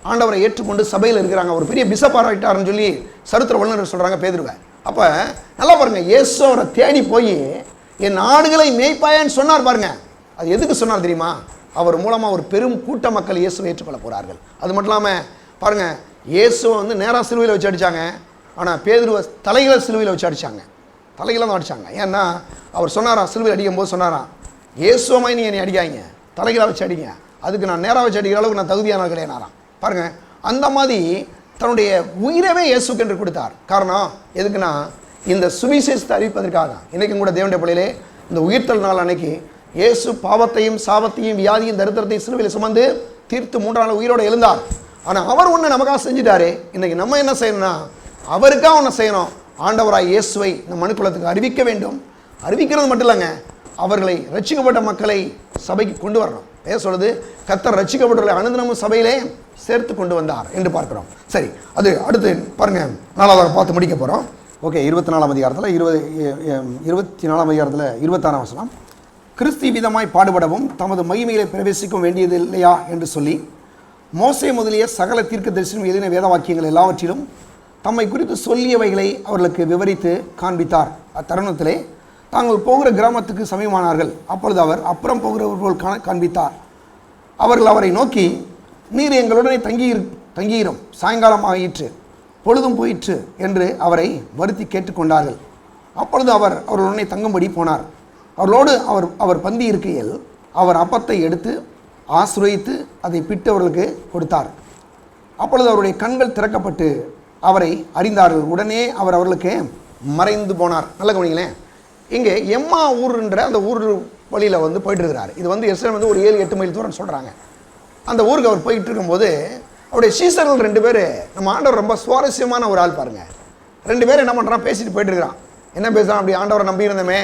ஆண்டவரை ஏற்றுக்கொண்டு சபையில் இருக்கிறாங்க. ஒரு பெரிய பிஷப் ஆகிட்டாருன்னு சொல்லி சரித்திர வல்லுநர் சொல்கிறாங்க பேதுருவை. அப்போ நல்லா பாருங்கள், இயேசு அவரை தேடி போய் என் ஆடுகளை மேய்ப்பாயன்னு சொன்னார் பாருங்கள். அது எதுக்கு சொன்னார் தெரியுமா? அவர் மூலமாக ஒரு பெரும் கூட்ட மக்கள் இயேசுவை ஏற்றுக்கொள்ள போகிறார்கள். அது மட்டும் இல்லாமல் பாருங்கள், இயேசுவை நேராக சிலுவையில் வச்சு அடித்தாங்க. ஆனால் பேதுருவை தலைகளை சிலுவையில் வச்சு அடித்தாங்க. தலைகளை தான் அடித்தாங்க. ஏன்னா அவர் சொன்னாராம், சிலுவையில் அடிக்கும் போது சொன்னாராம், இயேசுவமாய் நீ என்னை அடிக்காங்க, தலைகளை வச்சு அடிங்க, அதுக்கு நான் நேராக வச்சு அடிக்கிற அளவுக்கு நான் தகுதியான கிடையாதுனாராம். பாருங்கள், அந்த மாதிரி தன்னுடைய உயிரவே இயேசுக்கு என்று கொடுத்தார். காரணம் எதுக்குன்னா, இந்த சுவிசேஷத்தை அறிவிப்பதற்காக தான். இன்றைக்கும் கூட தேவனுடைய பிள்ளையிலே இந்த உயிர்த்தல் நாள் அன்னைக்கு இயேசு பாவத்தையும் சாபத்தையும் வியாதியும் தரித்திரத்தையும் சிலுவையில் சுமந்து தீர்த்து 3ஆம் நாள் உயிரோடு எழுந்தார். ஆனால் அவர் ஒன்று நமக்காக செஞ்சுட்டாரு. இன்றைக்கி நம்ம என்ன செய்யணும்னா, அவருக்காக ஒன்று செய்யணும். ஆண்டவராய் இயேசுவை இந்த மனுக்குலத்துக்கு அறிவிக்க வேண்டும். அறிவிக்கிறது மட்டும் இல்லைங்க, அவர்களை ரட்சிக்கப்பட்ட மக்களை சபைக்கு கொண்டு வரணும். சொல்லுது, கர்த்தர் ரட்சிக்கப்பட்டவர்களை அனுதினமும் சபையிலே சேர்த்து கொண்டு வந்தார் என்று பார்க்கிறோம். சரி, அது அடுத்து பாருங்க, 4ஆவது பார்த்து முடிக்க போகிறோம். ஓகே, 24ஆம் அதிகாரத்தில் 24ஆம் அதிகாரத்தில் 26ஆம் வசனம், கிறிஸ்து விதமாய் பாடுபடவும் தமது மகிமையிலே பிரவேசிக்க வேண்டியது இல்லையா என்று சொல்லி மோசே முதலிய சகல தீர்க்க தரிசனம் எழுதின வேத வாக்கியங்கள் எல்லாவற்றிலும் தம்மை குறித்து சொல்லியவைகளை அவர்களுக்கு விவரித்து காண்பித்தார். அத்தருணத்திலே தாங்கள் போகிற கிராமத்துக்கு சமீபமானார்கள். அப்பொழுது அவர் அப்புறம் போகிறவர்கள் காண்பித்தார். அவர்கள் அவரை நோக்கி, நீர் எங்களுடனே தங்கியிரும், சாயங்காலம் ஆயிற்று, பொழுதும் போயிற்று என்று அவரை வருத்தி கேட்டுக்கொண்டார்கள். அப்பொழுது அவர் அவர்களுடனே தங்கும்படி போனார். அவர்களோடு அவர் பந்தி இருக்கையில் அவர் அப்பத்தை எடுத்து ஆசீர்வதித்து அதை பிட்டவர்களுக்கு கொடுத்தார். அப்பொழுது அவருடைய கண்கள் திறக்கப்பட்டு அவரை அறிந்தார்கள். உடனே அவர் அவர்களுக்கு மறைந்து போனார். நல்ல கவனிங்களேன், இங்கே எம்மா ஊருன்ற அந்த ஊர் வழியில் போயிட்டு இருக்கிறார். இது எருசலேம் ஒரு 7-8 மைல் தூரம் சொல்கிறாங்க. அந்த ஊருக்கு அவர் போயிட்டு இருக்கும்போது அவருடைய சீசர்கள் 2 பேர், நம்ம ஆண்டவர் ரொம்ப சுவாரஸ்யமான ஒரு ஆள் பாருங்கள். 2 பேர் என்ன பண்ணுறான், பேசிட்டு போயிட்டு இருக்கிறான். என்ன பேசுகிறான், அப்படி ஆண்டவரை நம்பி இருந்தோமே,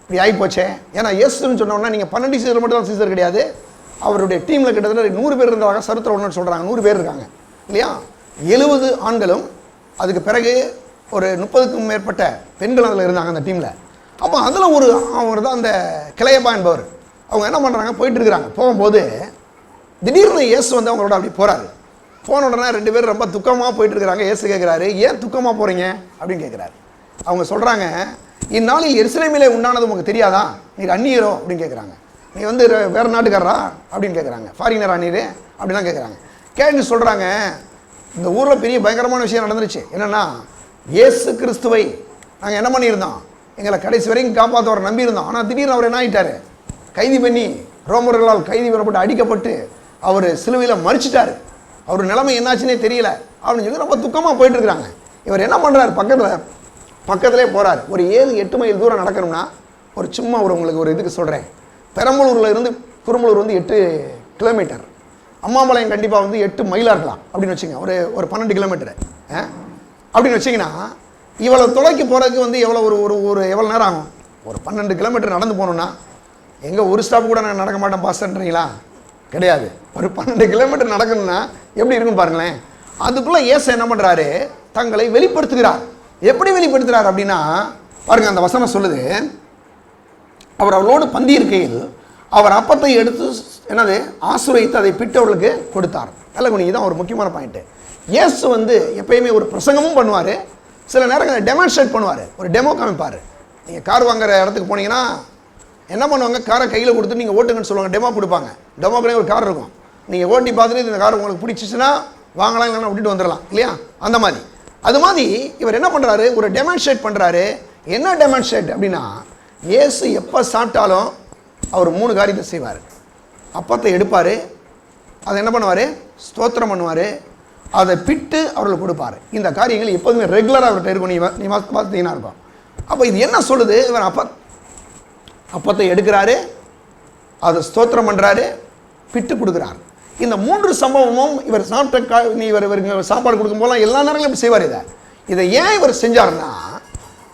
இப்படி ஆகிப்போச்சே. ஏன்னா இயேசுன்னு சொன்னோன்னா நீங்கள் 12 சீசர் மட்டும் தான் சீசர் கிடையாது. அவருடைய டீமில் கிட்டத்தட்ட 100 பேர் இருந்ததாக சரித்திரம் ஒன்று சொல்கிறாங்க. 100 பேர் இருக்காங்க இல்லையா? 70 ஆண்களும் அதுக்கு பிறகு ஒரு 30க்கும் மேற்பட்ட பெண்கள் அதில் இருந்தாங்க அந்த டீமில். அப்போ அதில் அவர் தான் அந்த கிளையப்பா என்பவர். அவங்க என்ன பண்ணுறாங்க, போயிட்டு இருக்கிறாங்க. போகும்போது திடீர்னு இயேசு அவங்களோட அப்படி போகிறாரு. போன உடனே 2 பேரும் ரொம்ப துக்கமாக போயிட்டு இருக்கிறாங்க. இயேசு கேட்குறாரு, ஏன் துக்கமாக போகிறீங்க அப்படின்னு கேட்குறாரு. அவங்க சொல்கிறாங்க, இந்நாளில் எருசலேமிலே உண்டானது உங்களுக்கு தெரியாதா, நீர் அந்நியரோ அப்படின்னு கேட்குறாங்க. நீ வேறு நாட்டுக்காரரா அப்படின்னு கேட்குறாங்க. ஃபாரினரா நீர் அப்படிலாம் கேட்குறாங்க. கேட்டு சொல்கிறாங்க, இந்த ஊரில் பெரிய பயங்கரமான விஷயம் நடந்துருச்சு. என்னென்னா, இயேசு கிறிஸ்துவை நாங்கள் என்ன பண்ணியிருந்தோம், எங்களை கடைசி வரைக்கும் காப்பாற்றுவரை நம்பியிருந்தோம். ஆனால் திடீர்னு அவர் என்ன ஆகிட்டார், கைது பண்ணி ரோமர்களால் கைது பண்ணப்பட்டு அடிக்கப்பட்டு அவர் சிலுவையில் மறிச்சிட்டார். அவர் நிலைமை என்னாச்சுன்னே தெரியல அப்படின்னு சொல்லி ரொம்ப துக்கமாக போயிட்டு இருக்கிறாங்க. இவர் என்ன பண்ணுறாரு, பக்கத்திலே போகிறார். ஒரு 7-8 மைல் தூரம் நடக்கணும்னா, ஒரு சும்மா உங்களுக்கு ஒரு இதுக்கு சொல்கிறேன், பெரம்பலூரில் இருந்து குரும்பலூர் 8 கிலோமீட்டர், அம்மாபாளையம் கண்டிப்பாக 8 மைலாக இருக்கலாம் அப்படின்னு வச்சுங்க. ஒரு 12 கிலோமீட்டரு அப்படின்னு வச்சிங்கன்னா, இவ்வளோ தொலைக்கு போகிறதுக்கு எவ்வளோ ஒரு எவ்வளோ நேரம் ஆகும்? ஒரு 12 கிலோமீட்டர் நடந்து போகணுன்னா, எங்கே ஒரு ஸ்டாப் கூட நான் நடக்க மாட்டேன் பாஸ்ன்றீங்களா? கிடையாது. ஒரு 12 கிலோமீட்டர் நடக்கணும்னா எப்படி இருக்குன்னு பாருங்களேன். அதுக்குள்ளே இயேசு என்ன பண்ணுறாரு, தங்களை வெளிப்படுத்துகிறார். எப்படி வெளிப்படுத்துகிறார் அப்படின்னா பாருங்கள், அந்த வசனம் சொல்லுது, அவர் அவளோடு பந்தி இருக்கையில் அவர் அப்பத்தை எடுத்து என்னது ஆசீர்வதித்து அதை பிட்டவர்களுக்கு கொடுத்தார். நல்ல குணி, இதுதான் ஒரு முக்கியமான பாயிண்ட்டு. இயேசு வந்து எப்பயுமே ஒரு பிரசங்கமும் பண்ணுவார், சில நேரங்களில் டெமான்ஸ்ட்ரேட் பண்ணுவார், ஒரு டெமோ காமிப்பார். நீங்கள் கார் வாங்குற இடத்துக்கு போனீங்கன்னா என்ன பண்ணுவாங்க, காரை கையில் கொடுத்து நீங்கள் ஓட்டுங்கன்னு சொல்லுவாங்க, டெமோ கொடுப்பாங்க. டெமோக்குனே ஒரு கார் இருக்கும், நீங்கள் ஓட்டி பார்த்துட்டு இந்த கார் உங்களுக்கு பிடிச்சிச்சுன்னா வாங்கலாம், இல்லைன்னா விட்டுட்டு வந்துடலாம் இல்லையா, அந்த மாதிரி. அது மாதிரி இவர் என்ன பண்ணுறாரு, ஒரு டெமான்ஸ்ட்ரேட் பண்ணுறாரு. என்ன டெமான்ஸ்ட்ரேட் அப்படின்னா, இயேசு எப்போ சாப்பிட்டாலும் அவர் 3 காரியத்தை செய்வார். அப்பத்தை எடுப்பார், அதை என்ன பண்ணுவார், ஸ்தோத்திரம் பண்ணுவார், அதை பிட்டு அவர்களுக்கு கொடுப்பார். இந்த காரியங்கள் எப்போதுமே ரெகுலராக அவர்கிட்ட இருக்கும், நீ பார்த்தீங்கன்னா இருக்கும். அப்போ இது என்ன சொல்லுது, இவர் அப்பத்தை எடுக்கிறாரு, அதை ஸ்தோத்திரம் பண்ணுறாரு, பிட்டு கொடுக்குறாரு. இந்த 3 சம்பவமும் இவர் சாப்பிட்ட இவர் சாப்பாடு கொடுக்கும் போதெல்லாம் எல்லா நேரங்களும் இப்படி செய்வார். இதை ஏன் இவர் செஞ்சார்னா,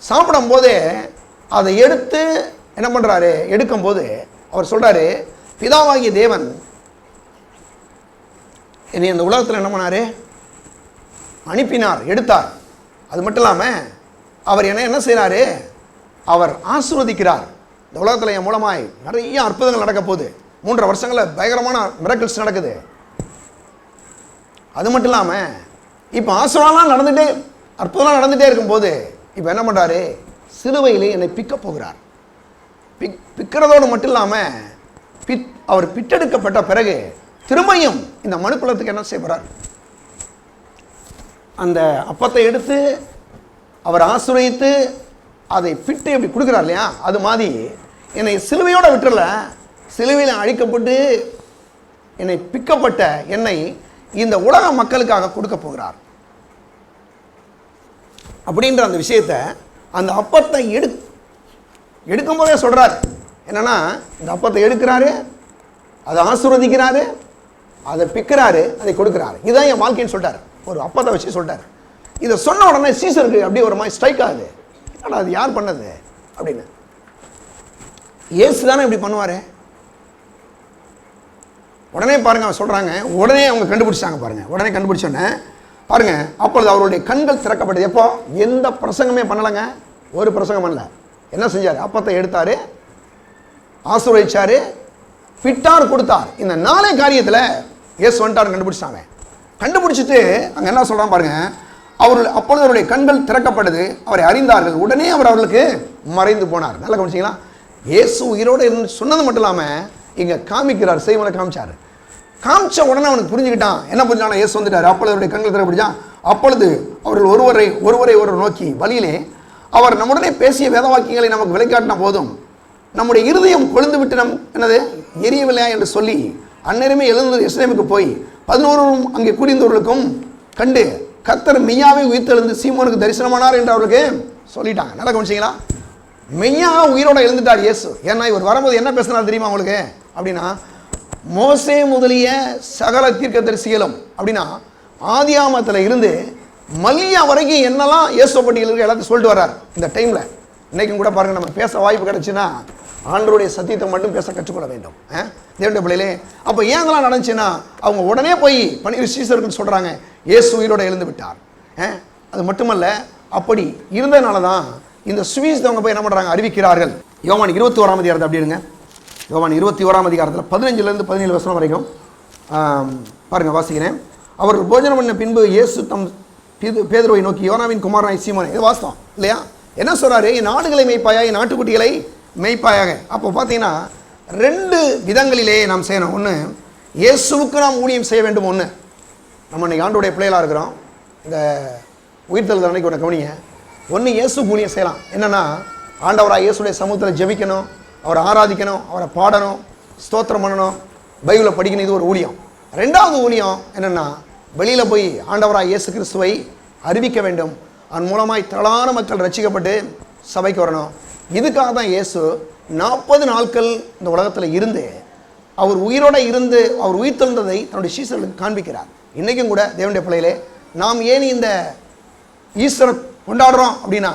சாப்பிடும் போதே அதை எடுத்து என்ன பண்ணுறாரு, எடுக்கும்போது அவர் சொல்கிறாரு, பிதாவாகிய தேவன் என்னை இந்த உலகத்தில் என்ன பண்ணார், அனுப்பினார், எடுத்தார். அது மட்டும் இல்லாமல் அவர் என்ன செய்கிறாரு, அவர் ஆசீர்வதிக்கிறார். இந்த உலகத்தில் என் மூலமாய் நிறைய அற்புதங்கள் நடக்க போகுது, 3 வருஷங்களில் பயங்கரமான மிராக்கிள்ஸ் நடக்குது. அது மட்டும் இல்லாமல் இப்போ ஆசீர்வாதம்லாம் நடந்துகிட்டே, அற்புதம்லாம் நடந்துகிட்டே இருக்கும்போது இப்போ என்ன பண்ணுறாரு, சிலுவையிலே என்னை பிக்க போகிறார். பிக்கிறதோடு மட்டும் இல்லாமல் அவர் பிட்டெடுக்கப்பட்ட பிறகு திரும்பியும் இந்த மனுக்குலத்துக்கு என்ன செய்கிறார், அந்த அப்பத்தை எடுத்து அவர் ஆசீர்வதித்து அதை பிட்டு எப்படி கொடுக்குறார் இல்லையா, அது மாதிரி என்னை சிலுவையோட விட்டுறல, சிலுவையில் அழிக்கப்பட்டு என்னை பிக்கப்பட்ட என்னை இந்த உலக மக்களுக்காக கொடுக்க போகிறார் அப்படின்ற அந்த விஷயத்தை அந்த அப்பத்தை எடுக்கும் போதே சொல்கிறார். என்னன்னா, இந்த அப்பத்தை எடுக்கிறாரு, அதை ஆசீர்வதிக்கிறாரு, அதை பிக்கிறாரு, அதை கொடுக்குறாரு. இதுதான் என் வாழ்க்கைன்னு சொல்லிட்டார், ஒரு அப்பத்தை வச்சு சொல்லிட்டார். இதை சொன்ன உடனே சீசருக்கு அப்படியே ஒரு மாதிரி ஸ்ட்ரைக் ஆகுது, ஆனால் அது யார் பண்ணது அப்படின்னு. இயேசு தானே இப்படி பண்ணுவார். உடனே பாருங்க சொல்கிறாங்க, உடனே அவங்க கண்டுபிடிச்சாங்க பாருங்க. உடனே கண்டுபிடிச்சோன்னே பாருங்க, அப்பொழுது அவருடைய கண்கள் திறக்கப்பட்டது. எப்போ, எந்த பிரசங்கமே பண்ணலைங்க, ஒரு பிரசங்கம் பண்ணல. என்ன செஞ்சார், அப்பத்தை எடுத்தார், ஆசீர்வதிச்சார், பிட்டார், கொடுத்தார். இந்த 4 காரியத்தில் இயேசு வந்துட்டார் கண்டுபிடிச்சாங்க. கண்டுபிடிச்சிட்டு அங்கே என்ன சொல்கிறான் பாருங்க, அப்பொழுது அவருடைய கண்கள் திறக்கப்பட்டது, அவரை அறிந்தார்கள், உடனே அவர் அவர்களுக்கு மறைந்து போனார். நல்லா கவனிச்சிங்களா, இயேசு உயிரோடு இருந்து சொன்னது மட்டும் இல்லாமல் இங்கே காமிக்கிறார், செய்முறை காமிச்சார். காமிச்ச உடனே அவனுக்கு புரிஞ்சுக்கிட்டான். என்ன புரிஞ்சானா, இயேசு வந்துட்டார். அப்பொழுது அவருடைய கண்கள் திறக்கப்பட்டான். அப்பொழுது அவர்கள் ஒருவரை நோக்கி வழியிலே அவர் நம்முடனே பேசிய வேத வாக்கியங்களை நமக்கு விளைக்காட்டின போதும் நம்முடைய இருதயம் கொழுந்து விட்டு என்னது எரியவில்லையா என்று சொல்லி அந்நேரமே எழுந்து எருசலேமுக்கு போய் 11 அங்கே கூடியிருந்தவர்களுக்கும் கண்டு கர்த்தர் மெய்யாவே உயிர்த்தெழுந்து சீமோனுக்கு தரிசனமானார் என்று அவர்களுக்கு சொல்லிட்டாங்க. நல்லா கவனிச்சிங்களா, மெய்யாக உயிரோட எழுந்துட்டார் இயேசு. ஏன்னா இவர் வரும்போது என்ன பேசினார் தெரியுமா உங்களுக்கு அப்படின்னா, மோசே முதலிய சகல தீர்க்கதரிசிகளும் அப்படின்னா ஆதியாமத்தில் இருந்து மல்லியா வரைக்கும் என்னெல்லாம் இயேசு பட்டியலுக்கு எல்லாத்தையும் சொல்லிட்டு வர்றார். இந்த டைமில் இன்றைக்கும் கூட பாருங்கள், நம்ம பேச வாய்ப்பு கிடச்சுன்னா ஆண்டவருடைய சத்தியத்தை மட்டும் பேச கற்றுக்கொள்ள வேண்டும் தேவனுடைய பிள்ளையிலே. அப்போ ஏன் அதெல்லாம் நடந்துச்சுன்னா, அவங்க உடனே போய் 12 சீசருக்குன்னு சொல்கிறாங்க, இயேசு உயிரோட எழுந்து விட்டார். அது மட்டுமல்ல, அப்படி இருந்ததுனால தான் இந்த சுவிசேஷத்தை போய் என்ன பண்ணுறாங்க, அறிவிக்கிறார்கள். யோவான் 21ஆம் அதிகாரத்தை அப்படி இருங்க. யோவான் 21ஆம் அதிகாரத்தில் 15லேருந்து 17 வசனம் வரைக்கும் பாருங்கள், வாசிக்கிறேன். அவர்கள் போஜனம் பண்ண பின்பு இயேசு தம் பேதுருவை நோக்கி, யோனாவின் குமாரனாய் சீமோனே, இது வாஸ்தவம் இல்லையா, என்ன சொல்கிறாரு, என் ஆடுகளை மேய்ப்பாயா, என் நாட்டுக்குட்டிகளை மேய்ப்பாயாக. அப்போ பார்த்தீங்கன்னா 2 விதங்களிலே நாம் செய்யணும். ஒன்று, இயேசுவுக்கு நாம் ஊழியம் செய்ய வேண்டும். ஒன்று, நம்ம இன்றைக்கி ஆண்டோடைய பிள்ளைகளாக இருக்கிறோம், இந்த உயிர்த்தெழுதல் அன்னைக்கு ஒன்று கவனிங்க. ஒன்று, இயேசுக்கு ஊழியம் செய்யலாம். என்னென்னா, ஆண்டவராக இயேசுடைய சமூகத்தில் ஜெபிக்கணும், அவரை ஆராதிக்கணும், அவரை பாடணும், ஸ்தோத்திரம் பண்ணணும், பைபிளை படிக்கணும், இது ஒரு ஊழியம். 2வது ஊழியம் என்னென்னா, வெளியில் போய் ஆண்டவராக இயேசு கிறிஸ்துவை அறிவிக்க வேண்டும். அதன் மூலமாய் திரளான மக்கள் ரட்சிக்கப்பட்டு சபைக்கு வரணும். இதுக்காக தான் இயேசு 40 நாட்கள் இந்த உலகத்தில் இருந்து அவர் உயிரோடு இருந்து அவர் உயிர்த்தெழுந்ததை தன்னுடைய சீசர்களுக்கு காண்பிக்கிறார். இன்றைக்கும் கூட தேவனுடைய பிள்ளையிலே நாம் ஏன் இந்த ஈஸ்வரை கொண்டாடுறோம் அப்படின்னா,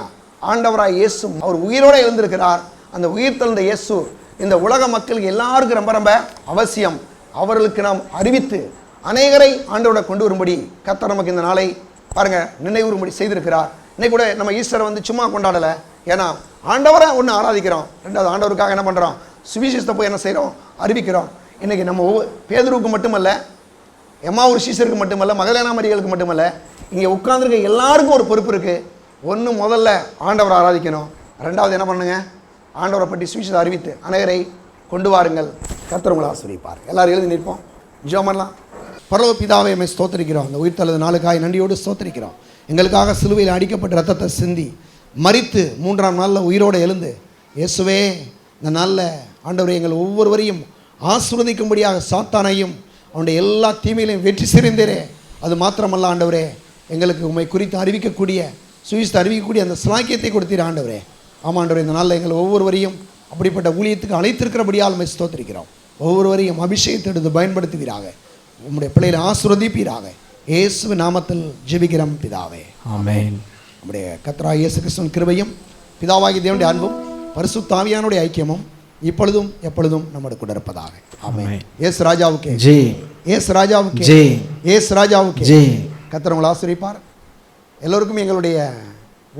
ஆண்டவராக இயேசு அவர் உயிரோடு எழுந்திருக்கிறார். அந்த உயிர்த்தெழுந்த இயேசு இந்த உலக மக்களுக்கு எல்லாருக்கும் ரொம்ப ரொம்ப அவசியம். அவர்களுக்கு நாம் அறிவித்து அநேகரை ஆண்டவரை கொண்டு வரும்படி கர்த்தர் நமக்கு இந்த நாளை பாருங்கள் நினைவுறும்படி செய்திருக்கிறார். இன்னைக்கு கூட நம்ம ஈஸ்வரை சும்மா கொண்டாடலை, ஏன்னா ஆண்டவரை ஒன்று ஆராதிக்கிறோம், ரெண்டாவது ஆண்டவருக்காக என்ன பண்ணுறோம், சுவிசேஷத்தை போய் என்ன செய்கிறோம், அறிவிக்கிறோம். இன்றைக்கி நம்ம பேதுருவுக்கு மட்டுமல்ல, எம்மாவூர் சீசருக்கு மட்டுமல்ல, மகதலேனா மரியாளுக்கு மட்டுமல்ல, இங்கே உட்கார்ந்துருக்க எல்லாருக்கும் ஒரு பொறுப்பு இருக்குது. ஒன்று முதல்ல ஆண்டவரை ஆராதிக்கணும், ரெண்டாவது என்ன பண்ணுங்க, ஆண்டவரை பற்றி சுவிசேஷத்தை அறிவித்து அநேகரை கொண்டு வாருங்கள். கர்த்தர் உங்களை ஆசீர்வதிப்பார். எல்லாரும் எழுதி நிற்போம், ஜெபம் பண்ணலாம். பரலோக பிதாவே, உம்மை ஸ்தோத்திரிக்கிறோம். அந்த உயிர்த்தெழுந்த நாளுக்காய் நன்றியோடு ஸ்தோத்திரிக்கிறோம். எங்களுக்காக சிலுவையில் அடிக்கப்பட்ட ரத்தத்தை சிந்தி மரித்து 3ஆம் நாளில் உயிரோடு எழுந்து, இயேசுவே இந்த நாளில் ஆண்டவரை எங்கள் ஒவ்வொருவரையும் ஆசீர்வதிக்கும்படியாக சாத்தானையும் அவனுடைய எல்லா தீமையிலையும் வெற்றி சிறந்தேரே. அது மாத்திரமல்ல ஆண்டவரே, எங்களுக்கு உம்மை குறித்து அறிவிக்கக்கூடிய சுவிசேஷத்தை அறிவிக்கக்கூடிய அந்த ஸ்லாக்கியத்தை கொடுத்தீர் ஆண்டவரே. ஆமாம் ஆண்டவரே, இந்த நாளில் எங்கள் ஒவ்வொருவரையும் அப்படிப்பட்ட ஊழியத்துக்கு அழைத்திருக்கிறபடியால் உம்மை ஸ்தோத்திரிக்கிறோம். ஒவ்வொருவரையும் அபிஷேகத்தை எடுத்து பயன்படுத்துவீராக, உம்முடைய பிள்ளைகளை ஆசீர்வதிப்பீராக. இயேசுவின் நாமத்தில் ஜெபிக்கிறோம் பிதாவே, ஆமென். நம்முடைய கர்த்தராகிய இயேசு கிறிஸ்துவின் கிருபையும் பிதாவாகிய தேவனுடைய அன்பும் பரிசுத்த ஆவியானுடைய ஐக்கியமும் இப்பொழுதும் எப்பொழுதும் நம்மோடு கூட இருப்பதாக. ஆமென். இயேசு ராஜாவுக்கே ஜெய், இயேசு ராஜாவுக்கே ஜெய், இயேசு ராஜாவுக்கே ஜெய். கர்த்தர் உங்களை ஆசீர்வதிப்பார். எல்லோருக்கும் எங்களுடைய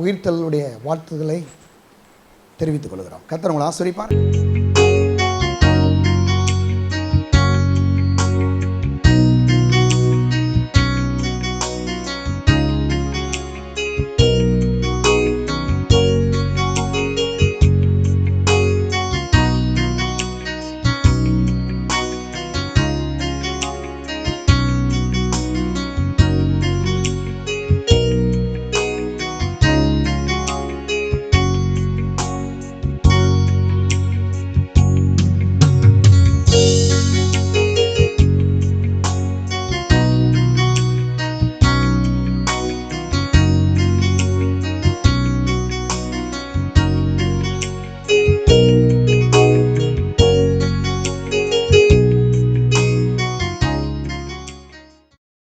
உயிர்த்தலுடைய வாழ்த்துக்களை தெரிவித்துக் கொள்கிறோம். கர்த்தர் உங்களை ஆசீர்வதிப்பார்.